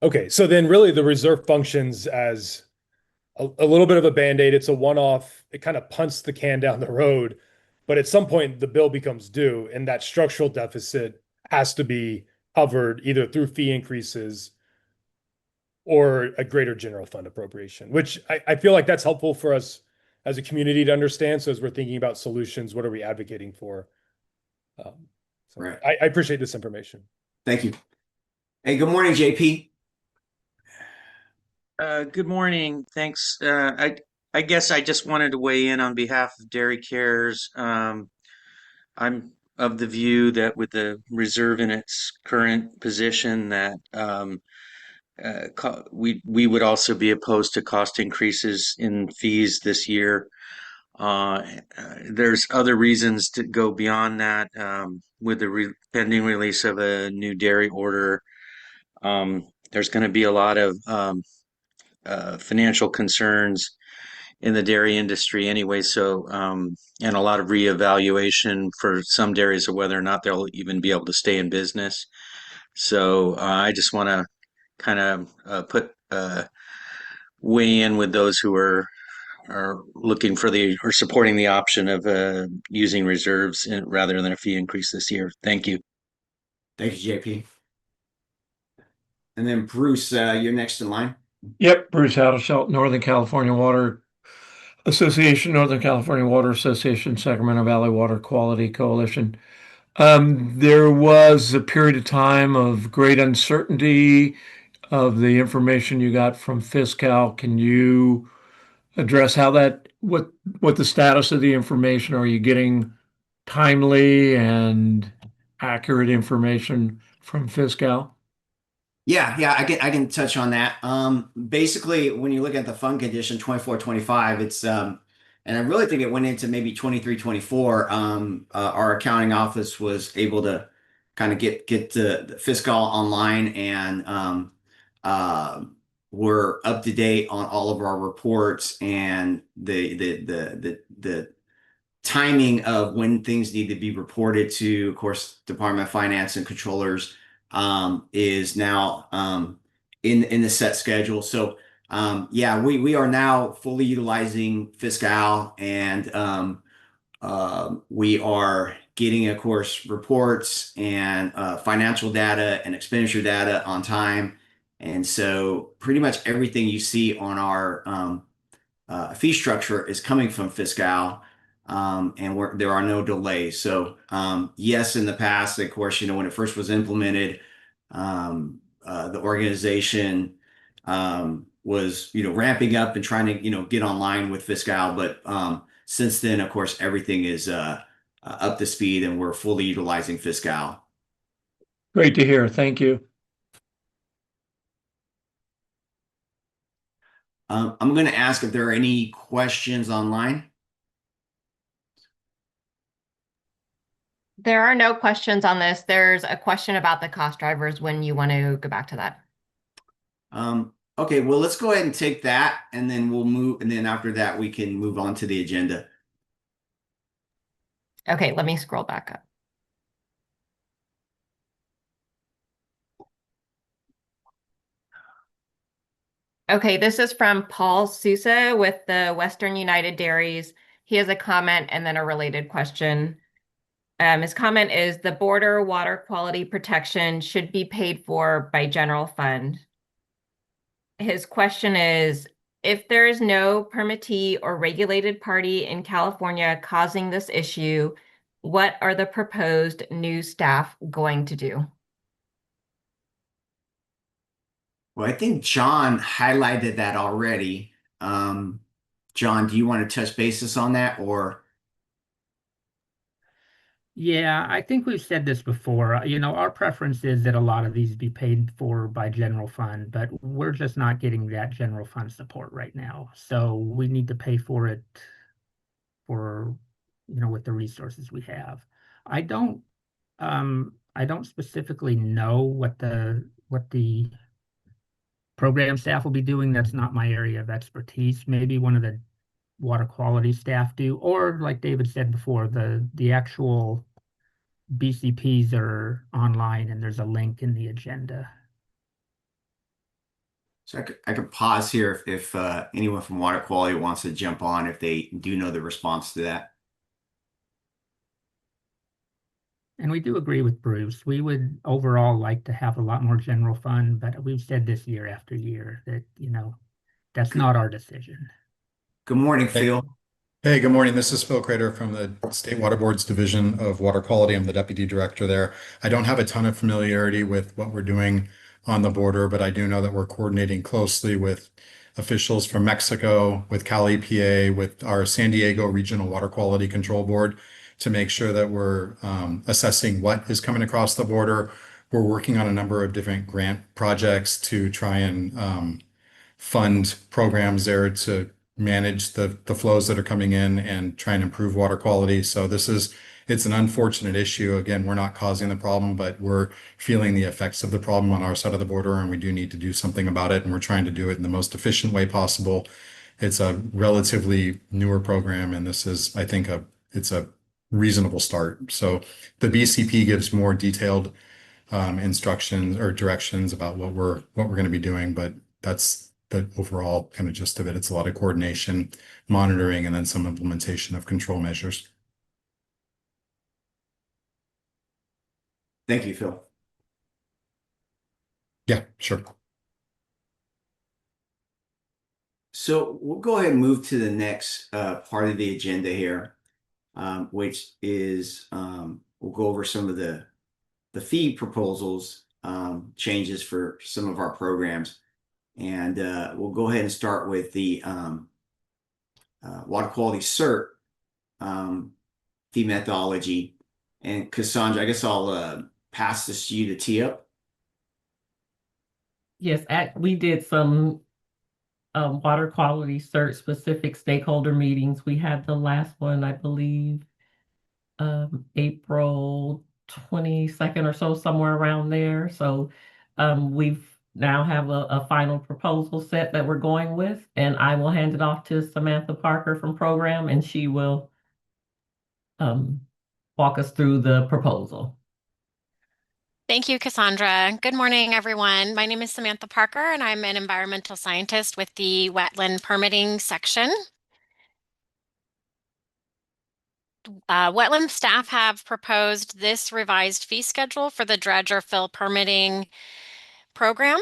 Okay, so then really the reserve functions as a little bit of a band-aid. It's a one-off. It kind of punts the can down the road, but at some point the bill becomes due, and that structural deficit has to be covered either through fee increases or a greater general fund appropriation, which I feel like that's helpful for us as a community to understand. So as we're thinking about solutions, what are we advocating for? Right. I appreciate this information. Thank you. Hey, good morning, JP. Good morning. Thanks. I guess I just wanted to weigh in on behalf of Dairy Cares. I'm of the view that with the reserve in its current position, that we would also be opposed to cost increases in fees this year. There's other reasons to go beyond that, with the pending release of a new dairy order. There's going to be a lot of financial concerns in the dairy industry anyway, so and a lot of reevaluation for some dairies of whether or not they'll even be able to stay in business. So I just want to kind of weigh in with those who are looking for or supporting the option of using reserves rather than a fee increase this year. Thank you. Thank you, JP. And then Bruce, you're next in line. Yep, Bruce Hadelshelt, Northern California Water Association, Northern California Water Association, Sacramento Valley Water Quality Coalition. There was a period of time of great uncertainty of the information you got from Fiscal. Can you address what the status of the information? Are you getting timely and accurate information from Fiscal? Yeah, I can touch on that. Basically, when you look at the fund condition 24-25, it's and I really think it went into maybe 23-24. Our accounting office was able to kind of get the Fiscal online, and we're up to date on all of our reports, and the timing of when things need to be reported to, of course, Department of Finance and controllers is now in the set schedule. So yeah, we are now fully utilizing Fiscal, and we are getting, of course, reports and financial data and expenditure data on time. And so pretty much everything you see on our fee structure is coming from Fiscal. And there are no delays. So yes, in the past, of course, when it first was implemented, the organization was ramping up and trying to get online with Fiscal. But since then, of course, everything is up to speed, and we're fully utilizing Fiscal. Great to hear. Thank you. I'm going to ask if there are any questions online. There are no questions on this. There's a question about the cost drivers when you want to go back to that. Okay, well, let's go ahead and take that, and then we'll move. And then after that, we can move on to the agenda. Okay, let me scroll back up. Okay, this is from Paul Sousa with the Western United Dairies. He has a comment and then a related question. His comment is the border water quality protection should be paid for by general fund. His question is, if there is no permittee or regulated party in California causing this issue, what are the proposed new staff going to do? Well, I think John highlighted that already. John, do you want to touch bases on that, or? Yeah, I think we've said this before. Our preference is that a lot of these be paid for by general fund, but we're just not getting that general fund support right now. So we need to pay for it with the resources we have. I don't specifically know what the program staff will be doing. That's not my area of expertise. Maybe one of the water quality staff do, or like David said before, the actual BCPs are online and there's a link in the agenda. So I could pause here if anyone from water quality wants to jump on, if they do know the response to that. And we do agree with Bruce. We would overall like to have a lot more general fund, but we've said this year after year that, that's not our decision. Good morning, Phil. Hey, good morning. This is Phil Crater from the State Water Board's Division of Water Quality. I'm the Deputy Director there. I don't have a ton of familiarity with what we're doing on the border, but I do know that we're coordinating closely with officials from Mexico, with Cal EPA, with our San Diego Regional Water Quality Control Board to make sure that we're assessing what is coming across the border. we're working on a number of different grant projects to try and fund programs there to manage the flows that are coming in and try and improve water quality. So it's an unfortunate issue. Again, we're not causing the problem, but we're feeling the effects of the problem on our side of the border, and we do need to do something about it. And we're trying to do it in the most efficient way possible. It's a relatively newer program, and this is, I think, it's a reasonable start. So the BCP gives more detailed instructions or directions about what we're going to be doing, but that's the overall kind of gist of it. It's a lot of coordination, monitoring, and then some implementation of control measures. Thank you, Phil. Yeah, sure. So we'll go ahead and move to the next part of the agenda here, which is we'll go over some of the fee proposals, changes for some of our programs. And we'll go ahead and start with the water quality cert fee methodology. And Cassandra, I guess I'll pass this to you to tee up. Yes, we did some water quality cert specific stakeholder meetings. We had the last one, I believe, April 22nd or so, somewhere around there. So we've now have a final proposal set that we're going with, and I will hand it off to Samantha Parker from program, and she will walk us through the proposal. Thank you, Cassandra. Good morning, everyone. My name is Samantha Parker, and I'm an environmental scientist with the wetland permitting section. Wetland staff have proposed this revised fee schedule for the dredge or fill permitting program.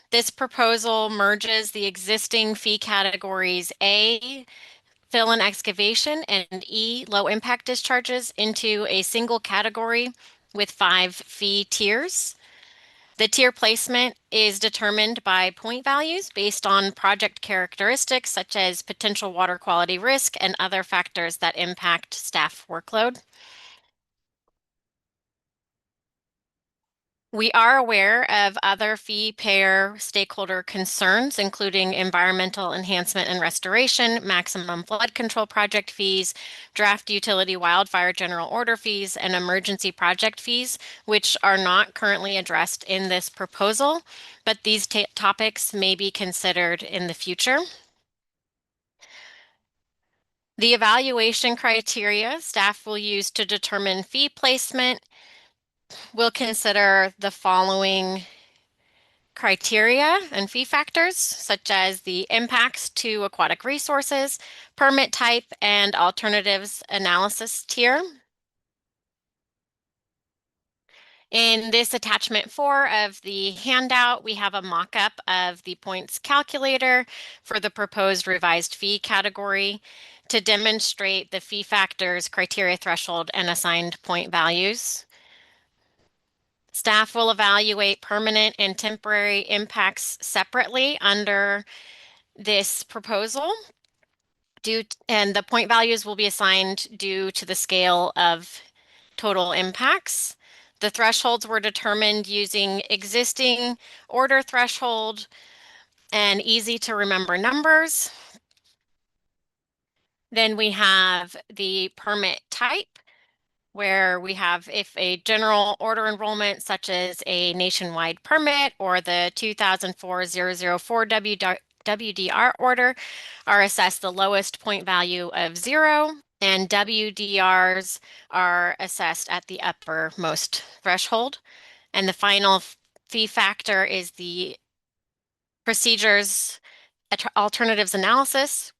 This proposal merges the existing fee categories A, fill and excavation, and E, low impact discharges into a single category with 5 fee tiers. The tier placement is determined by point values based on project characteristics such as potential water quality risk and other factors that impact staff workload. We are aware of other fee payer stakeholder concerns, including environmental enhancement and restoration, maximum flood control project fees, draft utility wildfire general order fees, and emergency project fees, which are not currently addressed in this proposal, but these topics may be considered in the future. The evaluation criteria staff will use to determine fee placement will consider the following criteria and fee factors, such as the impacts to aquatic resources, permit type, and alternatives analysis tier. In this attachment 4 of the handout, we have a mock-up of the points calculator for the proposed revised fee category to demonstrate the fee factors, criteria threshold, and assigned point values. Staff will evaluate permanent and temporary impacts separately under this proposal. And the point values will be assigned due to the scale of total impacts. The thresholds were determined using existing order threshold and easy to remember numbers. Then we have the permit type, where we have if a general order enrollment such as a nationwide permit or the 2004-004 WDR order are assessed the lowest point value of 0, and WDRs are assessed at the uppermost threshold. And the final fee factor is the procedures alternatives analysis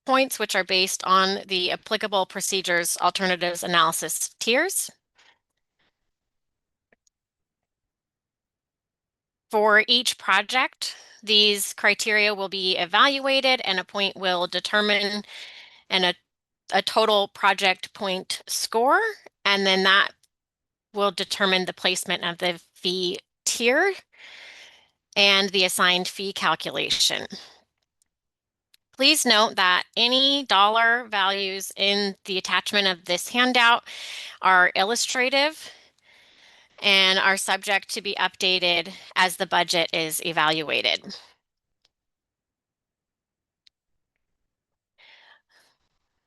points, which are based on the applicable procedures alternatives analysis tiers. For each project, these criteria will be evaluated and a point will determine a total project point score, and then that will determine the placement of the fee tier and the assigned fee calculation. Please note that any dollar values in the attachment of this handout are illustrative. and are subject to be updated as the budget is evaluated.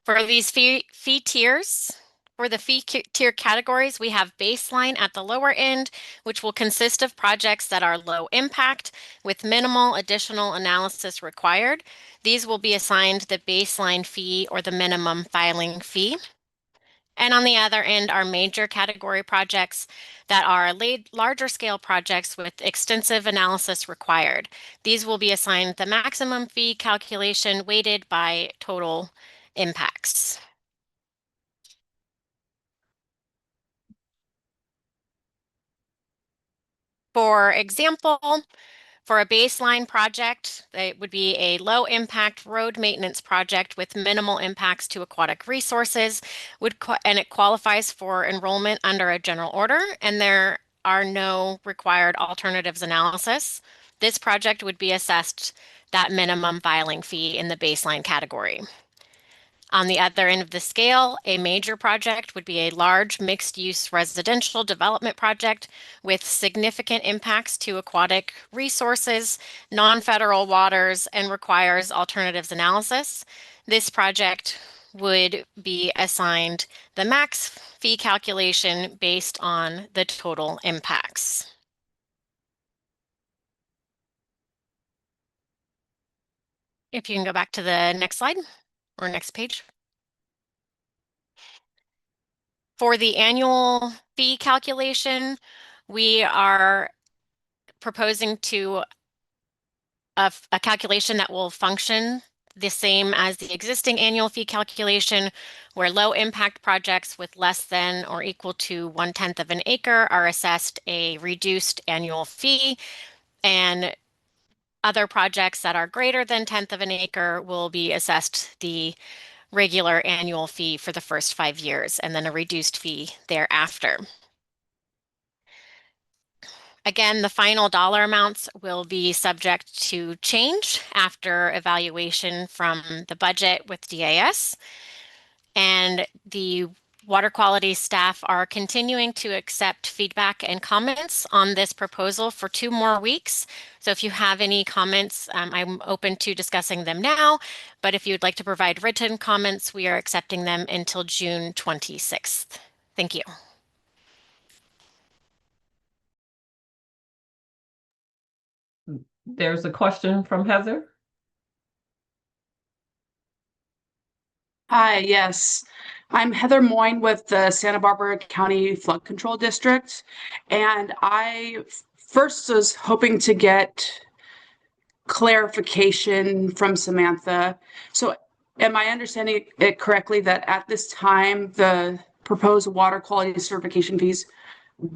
For these fee tiers, for the fee tier categories, we have baseline at the lower end, which will consist of projects that are low impact with minimal additional analysis required. These will be assigned the baseline fee or the minimum filing fee. And on the other end are major category projects that are larger scale projects with extensive analysis required. These will be assigned the maximum fee calculation weighted by total impacts. For example, for a baseline project, it would be a low impact road maintenance project with minimal impacts to aquatic resources, and it qualifies for enrollment under a general order, and there are no required alternatives analysis. This project would be assessed that minimum filing fee in the baseline category. On the other end of the scale, a major project would be a large mixed-use residential development project with significant impacts to aquatic resources, non-federal waters, and requires alternatives analysis. This project would be assigned the max fee calculation based on the total impacts. If you can go back to the next slide or next page. For the annual fee calculation, we are proposing to a calculation that will function the same as the existing annual fee calculation, where low impact projects with less than or equal to 1/10 of an acre are assessed a reduced annual fee, and other projects that are greater than 1/10 of an acre will be assessed the regular annual fee for the first 5 years and then a reduced fee thereafter. Again, the final dollar amounts will be subject to change after evaluation from the budget with DAS. And the water quality staff are continuing to accept feedback and comments on this proposal for 2 more weeks. So if you have any comments, I'm open to discussing them now, but if you'd like to provide written comments, we are accepting them until June 26th. Thank you. There's a question from Heather. Hi, yes. I'm Heather Moyne with the Santa Barbara County Flood Control District, and I first was hoping to get clarification from Samantha. So am I understanding it correctly that at this time, the proposed water quality certification fees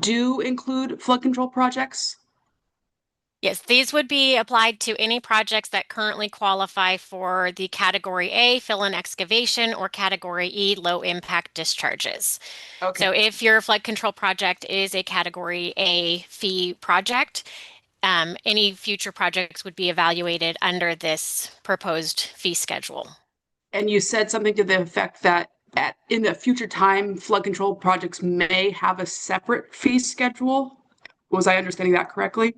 do include flood control projects? Yes, these would be applied to any projects that currently qualify for the Category A, fill and excavation, or Category E, low impact discharges. Okay. So if your flood control project is a Category A fee project, any future projects would be evaluated under this proposed fee schedule. And you said something to the effect that in the future time, flood control projects may have a separate fee schedule. Was I understanding that correctly?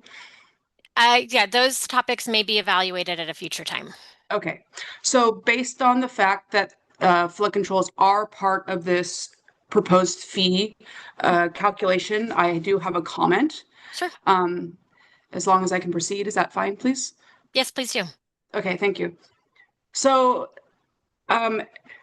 Yeah, those topics may be evaluated at a future time. Okay, so based on the fact that flood controls are part of this proposed fee calculation, I do have a comment. Sure. As long as I can proceed, is that fine, please? Yes, please do. Okay, thank you. So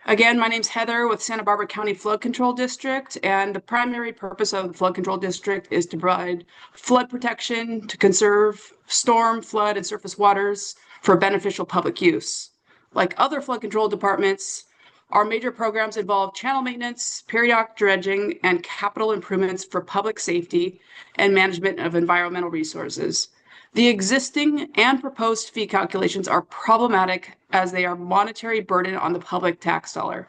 again, my name's Heather with Santa Barbara County Flood Control District, and the primary purpose of the Flood Control District is to provide flood protection, to conserve storm, flood, and surface waters for beneficial public use. Like other flood control departments, our major programs involve channel maintenance, periodic dredging, and capital improvements for public safety and management of environmental resources. The existing and proposed fee calculations are problematic as they are monetary burden on the public tax dollar.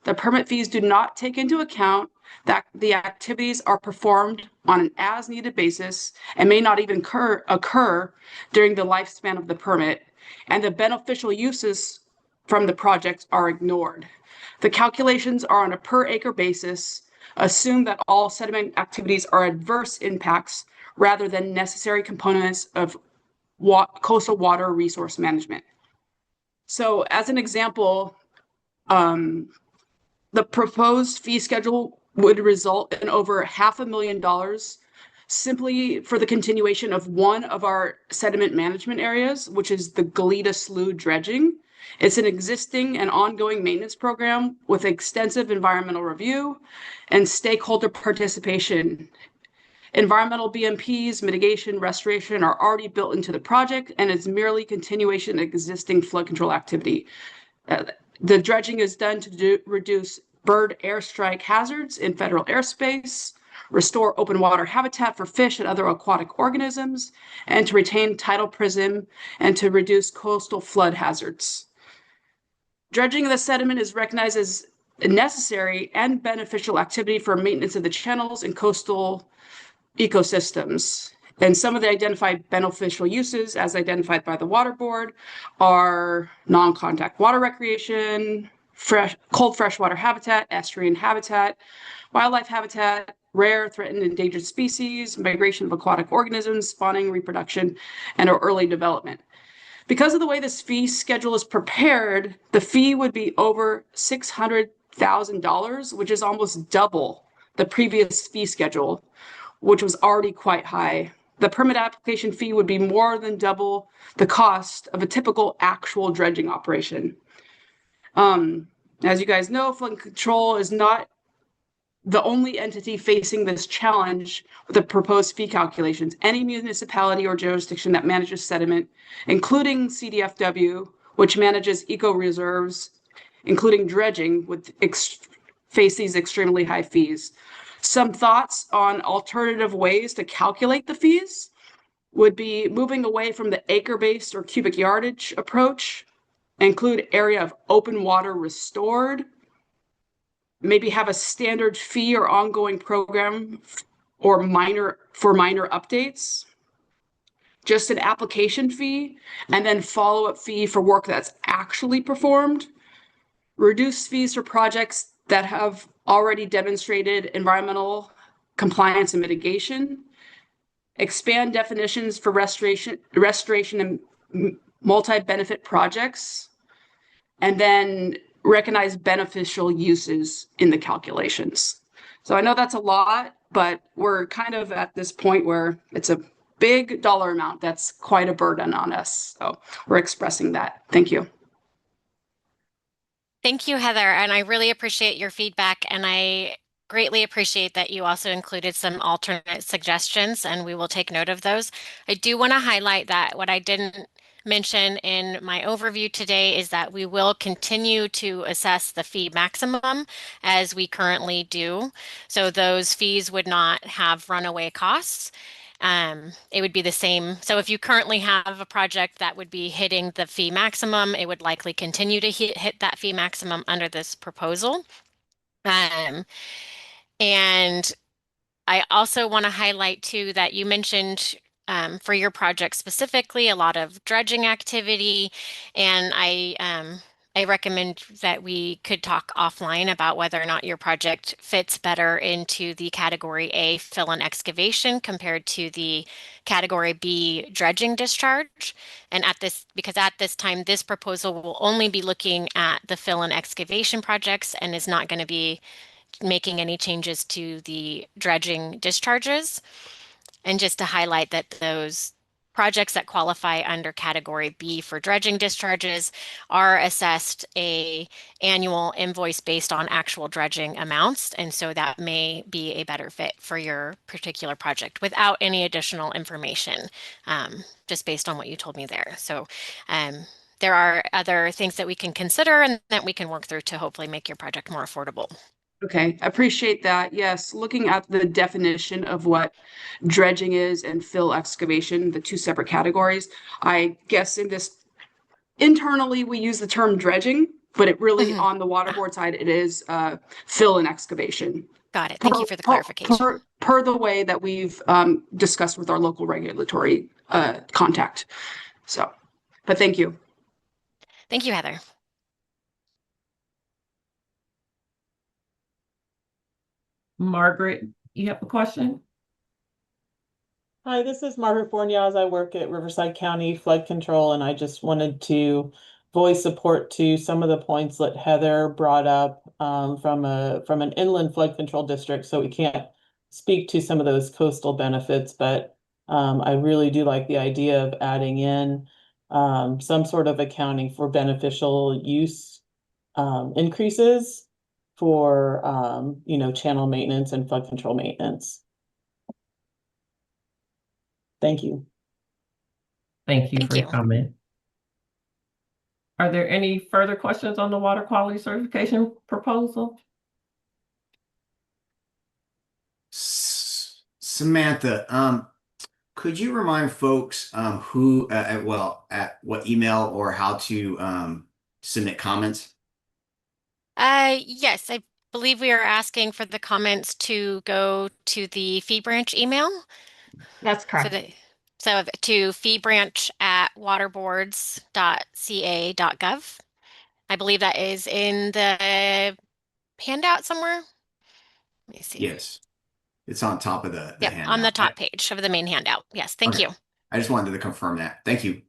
The permit fees do not take into account that the activities are performed on an as-needed basis and may not even occur during the lifespan of the permit, and the beneficial uses from the projects are ignored. The calculations are on a per acre basis, assume that all sediment activities are adverse impacts rather than necessary components of coastal water resource management. So as an example, the proposed fee schedule would result in over $500,000 simply for the continuation of one of our sediment management areas, which is the Goleta Slough dredging. It's an existing and ongoing maintenance program with extensive environmental review and stakeholder participation. Environmental BMPs, mitigation, restoration are already built into the project, and it's merely continuation of existing flood control activity. The dredging is done to reduce bird airstrike hazards in federal airspace, restore open water habitat for fish and other aquatic organisms, and to retain tidal prism and to reduce coastal flood hazards. Dredging of the sediment is recognized as a necessary and beneficial activity for maintenance of the channels and coastal ecosystems. And some of the identified beneficial uses, as identified by the Water Board, are non-contact water recreation, cold freshwater habitat, estuarine habitat, wildlife habitat, rare, threatened, endangered species, migration of aquatic organisms, spawning, reproduction, and or early development. Because of the way this fee schedule is prepared, the fee would be over $600,000, which is almost double the previous fee schedule, which was already quite high. The permit application fee would be more than double the cost of a typical actual dredging operation. As you guys know, flood control is not the only entity facing this challenge with the proposed fee calculations. Any municipality or jurisdiction that manages sediment, including CDFW, which manages eco reserves, including dredging, would face these extremely high fees. Some thoughts on alternative ways to calculate the fees would be moving away from the acre-based or cubic yardage approach, include area of open water restored, maybe have a standard fee or ongoing program or minor updates, just an application fee, and then follow-up fee for work that's actually performed, reduce fees for projects that have already demonstrated environmental compliance and mitigation, expand definitions for restoration and multi-benefit projects, and then recognize beneficial uses in the calculations. So I know that's a lot, but we're kind of at this point where it's a big dollar amount that's quite a burden on us. So we're expressing that. Thank you. Thank you, Heather, and I really appreciate your feedback, and I greatly appreciate that you also included some alternate suggestions, and we will take note of those. I do want to highlight that what I didn't mention in my overview today is that we will continue to assess the fee maximum as we currently do. So those fees would not have runaway costs. It would be the same. So if you currently have a project that would be hitting the fee maximum, it would likely continue to hit that fee maximum under this proposal. And I also want to highlight too that you mentioned for your project specifically a lot of dredging activity, and I recommend that we could talk offline about whether or not your project fits better into the category A fill and excavation compared to the category B dredging discharge. And because at this time, this proposal will only be looking at the fill and excavation projects and is not going to be making any changes to the dredging discharges. And just to highlight that those projects that qualify under category B for dredging discharges are assessed a annual invoice based on actual dredging amounts. And so that may be a better fit for your particular project without any additional information, just based on what you told me there. So there are other things that we can consider and that we can work through to hopefully make your project more affordable. Okay, I appreciate that. Yes, looking at the definition of what dredging is and fill excavation, the two separate categories, I guess in this internally we use the term dredging, but it really on the water board side it is fill and excavation. Got it. Thank you for the clarification. Per the way that we've discussed with our local regulatory contact. So, but thank you. Thank you, Heather. Margaret, you have a question? Hi, this is Margaret Forniaz. I work at Riverside County Flood Control, and I just wanted to voice support to some of the points that Heather brought up from an inland flood control district. So we can't speak to some of those coastal benefits, but I really do like the idea of adding in some sort of accounting for beneficial use increases for channel maintenance and flood control maintenance. Thank you. Thank you Thank for your you. comment. Are there any further questions on the water quality certification proposal? Samantha, could you remind folks who, at what email or how to submit comments? Yes, I believe we are asking for the comments to go to the fee branch email. That's So correct. to feebranch@waterboards.ca.gov. I believe that is in the handout somewhere. Let me see. Yes, it's on top of the Yep, handout. on the top page of the main handout. Yes, thank Okay. you. I just wanted to confirm that. Thank you.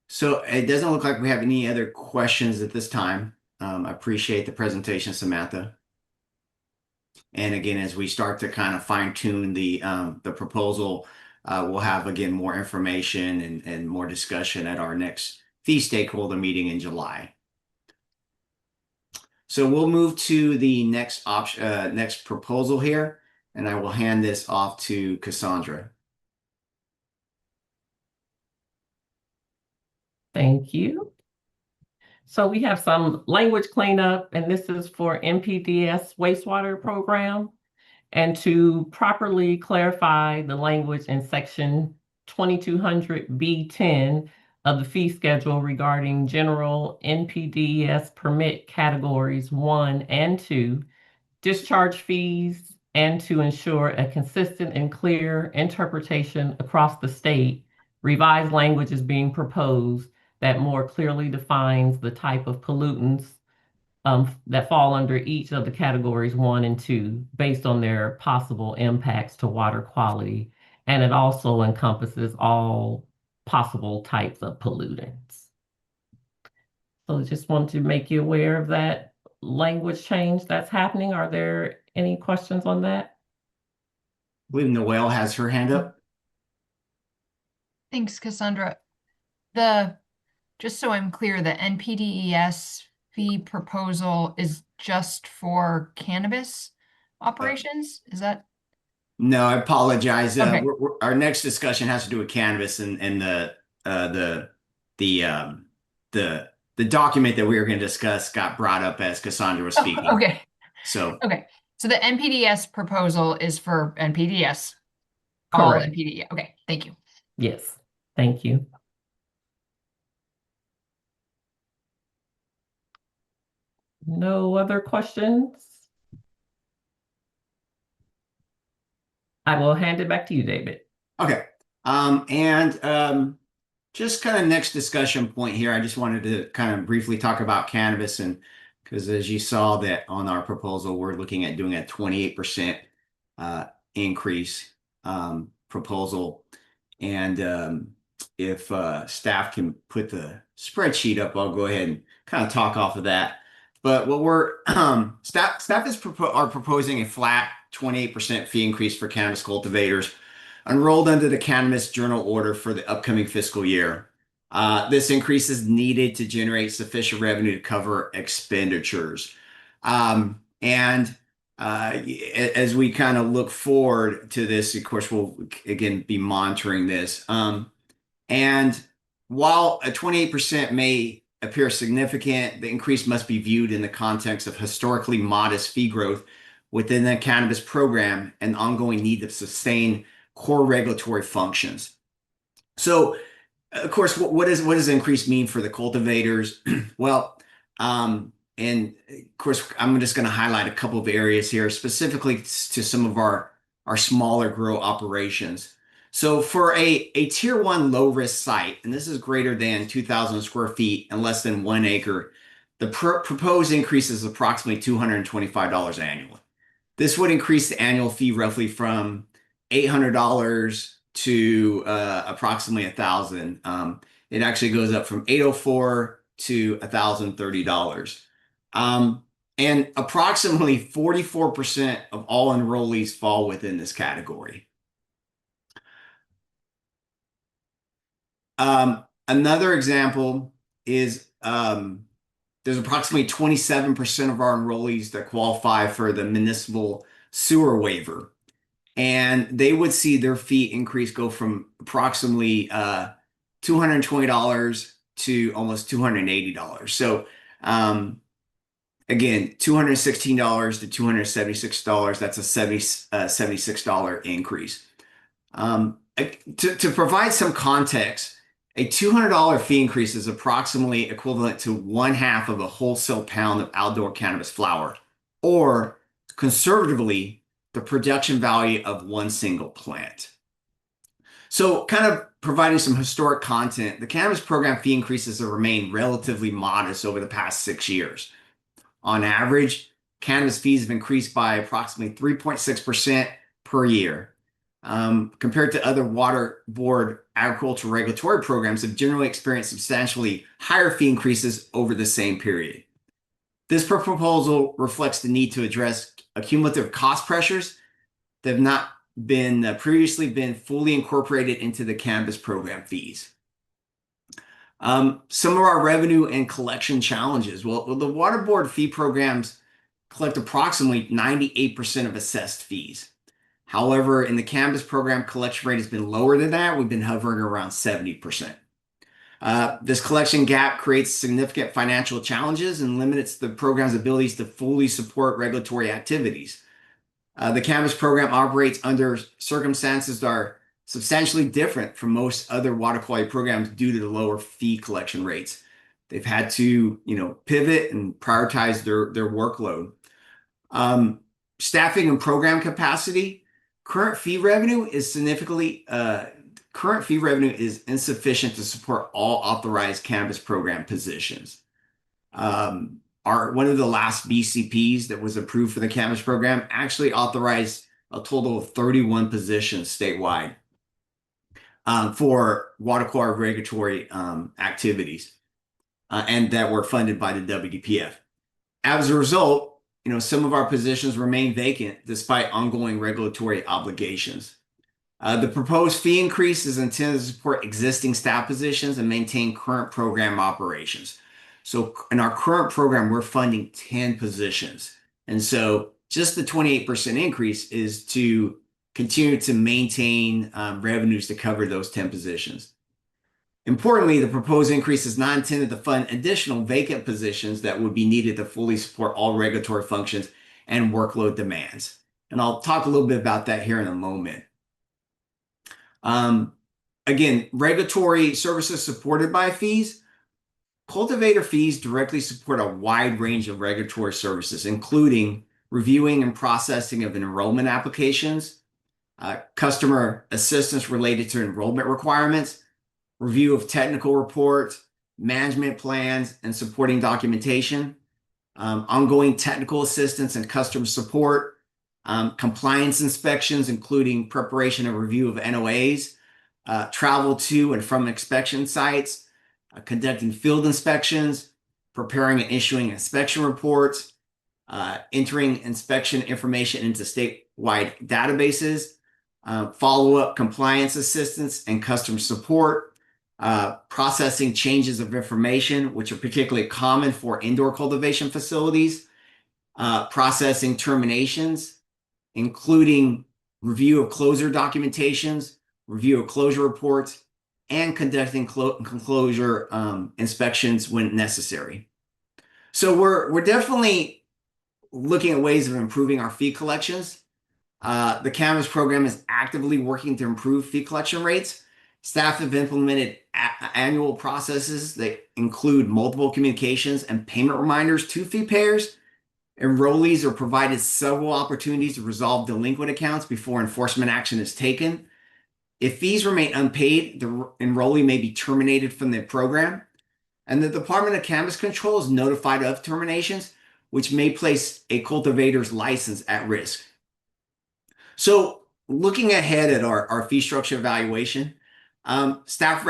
So it doesn't look like we have any other questions at this time. I appreciate the presentation, Samantha. And again, as we start to kind of fine tune the proposal, we'll have again more information and more discussion at our next fee stakeholder meeting in July. So we'll move to the next option, next proposal here, and I will hand this off to Cassandra. Thank you. So we have some language cleanup, and this is for NPDES wastewater program. And to properly clarify the language in section 2200B10 of the fee schedule regarding general NPDES permit categories 1 and 2, discharge fees, and to ensure a consistent and clear interpretation across the state, revised language is being proposed that more clearly defines the type of pollutants that fall under each of the categories 1 and 2 based on their possible impacts to water quality. And it also encompasses all possible types of pollutants. So I just wanted to make you aware of that language change that's happening. Are there any questions on that? I believe Noelle has her hand up. Thanks, Cassandra. Just so I'm clear, the NPDES fee proposal is just for cannabis operations? Is that? No, I apologize. Okay. Our next discussion has to do with cannabis and the document that we were going to discuss got brought up as Cassandra was speaking. Okay. So the NPDES proposal is for NPDES. All NPDES. Okay, thank you. Yes, thank you. No other questions? I will hand it back to you, David. Okay. Just kind of next discussion point here, I just wanted to kind of briefly talk about cannabis, and because as you saw that on our proposal, we're looking at doing a 28% increase proposal. And if staff can put the spreadsheet up, I'll go ahead and kind of talk off of that. But what we're staff are proposing a flat 28% fee increase for cannabis cultivators enrolled under the Cannabis Journal Order for the upcoming fiscal year. This increase is needed to generate sufficient revenue to cover expenditures. As we kind of look forward to this, of course, we'll again be monitoring this. And while a 28% may appear significant, the increase must be viewed in the context of historically modest fee growth within the cannabis program and ongoing need to sustain core regulatory functions. So, of course, what does the increase mean for the cultivators? Well, and of course, I'm just going to highlight a couple of areas here, specifically to some of our smaller grow operations. So for a tier 1 low risk site, and this is greater than 2,000 square feet and less than 1 acre, The proposed increase is approximately $225 annually. This would increase the annual fee roughly from $800 to approximately $1,000. It actually goes up from $804 to $1,030. And approximately 44% of all enrollees fall within this category. Another example is there's approximately 27% of our enrollees that qualify for the municipal sewer waiver. And they would see their fee increase go from approximately $220 to almost $280. So again, $216 to $276, that's a $76 increase. To provide some context, a $200 fee increase is approximately equivalent to 1/2 of a wholesale pound of outdoor cannabis flower, or conservatively, the production value of one single plant. So kind of providing some historic content, the cannabis program fee increases have remained relatively modest over the past 6 years. On average, cannabis fees have increased by approximately 3.6% per year. Compared to other water board agricultural regulatory programs have generally experienced substantially higher fee increases over the same period. This proposal reflects the need to address accumulative cost pressures that have not been previously been fully incorporated into the cannabis program fees. Some of our revenue and collection challenges. Well, the water board fee programs collect approximately 98% of assessed fees. However, in the cannabis program, collection rate has been lower than that. We've been hovering around 70%. This collection gap creates significant financial challenges and limits the program's abilities to fully support regulatory activities. The cannabis program operates under circumstances that are substantially different from most other water quality programs due to the lower fee collection rates. They've had to, pivot and prioritize their workload. Staffing and program capacity. Current fee revenue is insufficient to support all authorized cannabis program positions. One of the last BCPs that was approved for the cannabis program actually authorized a total of 31 positions statewide for water quality regulatory activities, and that were funded by the WDPF. As a result, some of our positions remain vacant despite ongoing regulatory obligations. The proposed fee increase is intended to support existing staff positions and maintain current program operations. So in our current program, we're funding 10 positions. And so just the 28% increase is to continue to maintain revenues to cover those 10 positions. Importantly, the proposed increase is not intended to fund additional vacant positions that would be needed to fully support all regulatory functions and workload demands. And I'll talk a little bit about that here in a moment. Again, regulatory services supported by fees. Cultivator fees directly support a wide range of regulatory services, including reviewing and processing of enrollment applications, customer assistance related to enrollment requirements, review of technical reports, management plans, and supporting documentation, ongoing technical assistance and customer support, compliance inspections, including preparation and review of NOAs, travel to and from inspection sites, conducting field inspections, preparing and issuing inspection reports, entering inspection information into statewide databases, follow-up compliance assistance and customer support, processing changes of information, which are particularly common for indoor cultivation facilities, processing terminations, including review of closure documentations, review of closure reports, and conducting closure inspections when necessary. So we're definitely looking at ways of improving our fee collections. The cannabis program is actively working to improve fee collection rates. Staff have implemented annual processes that include multiple communications and payment reminders to fee payers. Enrollees are provided several opportunities to resolve delinquent accounts before enforcement action is taken. If fees remain unpaid, the enrollee may be terminated from the program. And the Department of Cannabis Control is notified of terminations, which may place a cultivator's license at risk. So looking ahead at our fee structure evaluation, staff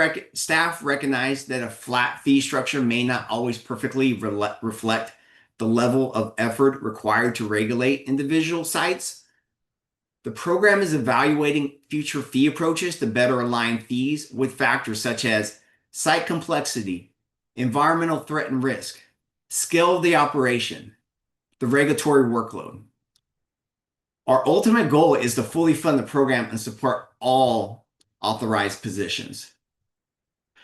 recognize that a flat fee structure may not always perfectly reflect the level of effort required to regulate individual sites. The program is evaluating future fee approaches to better align fees with factors such as site complexity, environmental threat and risk, scale of the operation, the regulatory workload. Our ultimate goal is to fully fund the program and support all authorized positions.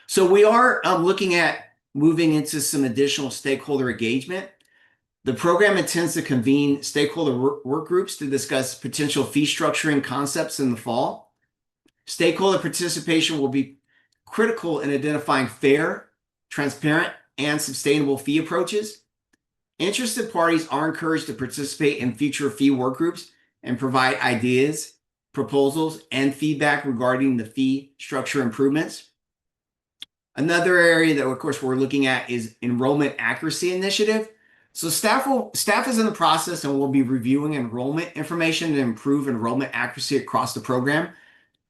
So we are looking at moving into some additional stakeholder engagement. The program intends to convene stakeholder work groups to discuss potential fee structuring concepts in the fall. Stakeholder participation will be critical in identifying fair, transparent, and sustainable fee approaches. Interested parties are encouraged to participate in future fee work groups and provide ideas, proposals, and feedback regarding the fee structure improvements. Another area that, of course, we're looking at is enrollment accuracy initiative. So staff is in the process and will be reviewing enrollment information to improve enrollment accuracy across the program.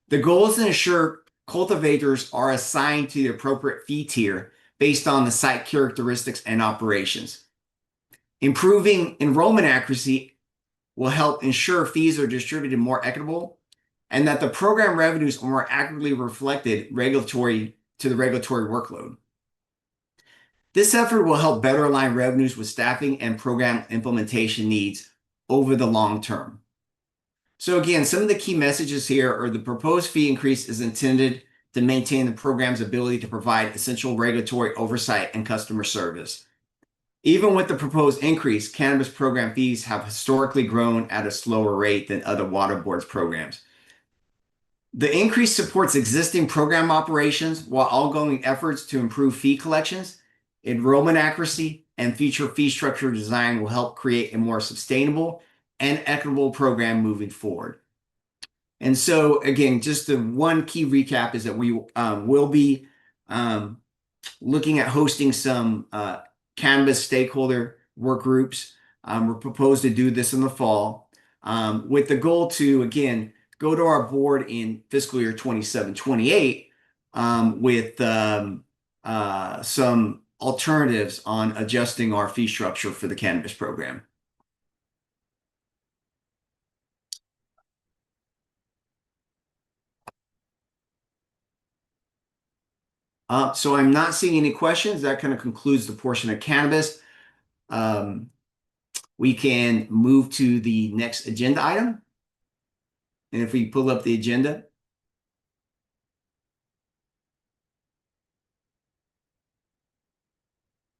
The goal is to ensure cultivators are assigned to the appropriate fee tier based on the site characteristics and operations. Improving enrollment accuracy will help ensure fees are distributed more equitable and that the program revenues are more accurately reflected to the regulatory workload. This effort will help better align revenues with staffing and program implementation needs over the long term. So again, some of the key messages here are the proposed fee increase is intended to maintain the program's ability to provide essential regulatory oversight and customer service. Even with the proposed increase, cannabis program fees have historically grown at a slower rate than other water boards programs. The increase supports existing program operations while ongoing efforts to improve fee collections, enrollment accuracy, and future fee structure design will help create a more sustainable and equitable program moving forward. And so, again, just the one key recap is that we will be looking at hosting some cannabis stakeholder work groups. We're proposed to do this in the fall with the goal to, again, go to our board in fiscal year 27-28 with some alternatives on adjusting our fee structure for the cannabis program. So I'm not seeing any questions. That kind of concludes the portion of cannabis. We can move to the next agenda item. And if we pull up the agenda,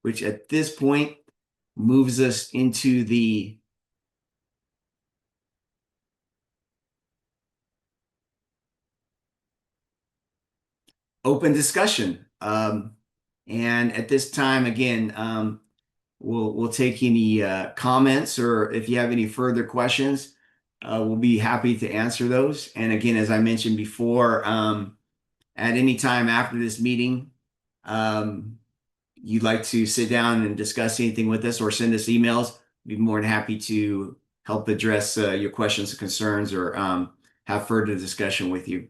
which at this point moves us into the open discussion. And at this time, again, we'll take any comments, or if you have any further questions, we'll be happy to answer those. And again, as I mentioned before, at any time after this meeting, you'd like to sit down and discuss anything with us or send us emails, we'd be more than happy to help address your questions and concerns or have further discussion with you.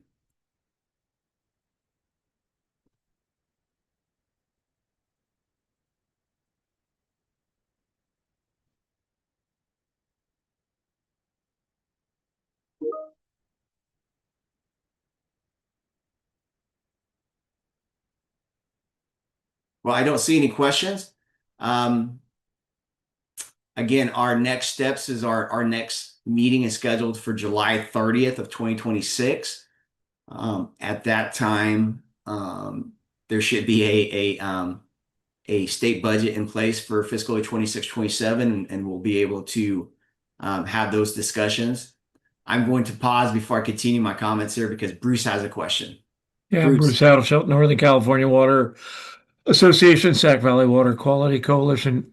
Well, I don't see any questions. Again, our next steps is our next meeting is scheduled for July 30th of 2026. At that time, there should be a state budget in place for fiscal year 26-27, and we'll be able to have those discussions. I'm going to pause before I continue my comments here because Bruce has a question. Yeah, Bruce Haddleshelf, Northern California Water Association, Sac Valley Water Quality Coalition.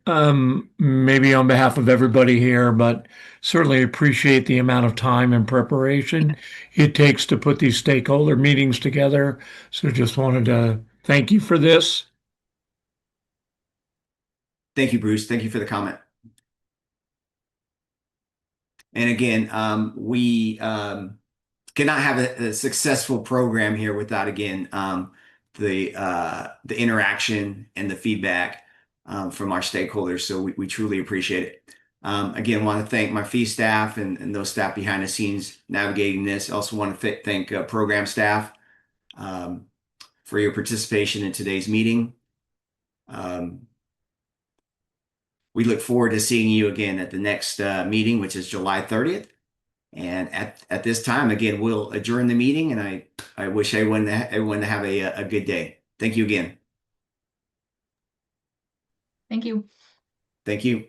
Maybe on behalf of everybody here, but certainly appreciate the amount of time and preparation it takes to put these stakeholder meetings together. So just wanted to thank you for this. Thank you, Bruce. Thank you for the comment. And again, we cannot have a successful program here without, again, the interaction and the feedback from our stakeholders. So we truly appreciate it. Again, want to thank my fee staff and those staff behind the scenes navigating this. Also want to thank program staff for your participation in today's meeting. We look forward to seeing you again at the next meeting, which is July 30th. And at this time, again, we'll adjourn the meeting, and I wish everyone to have a good day. Thank you again. Thank you. Thank you.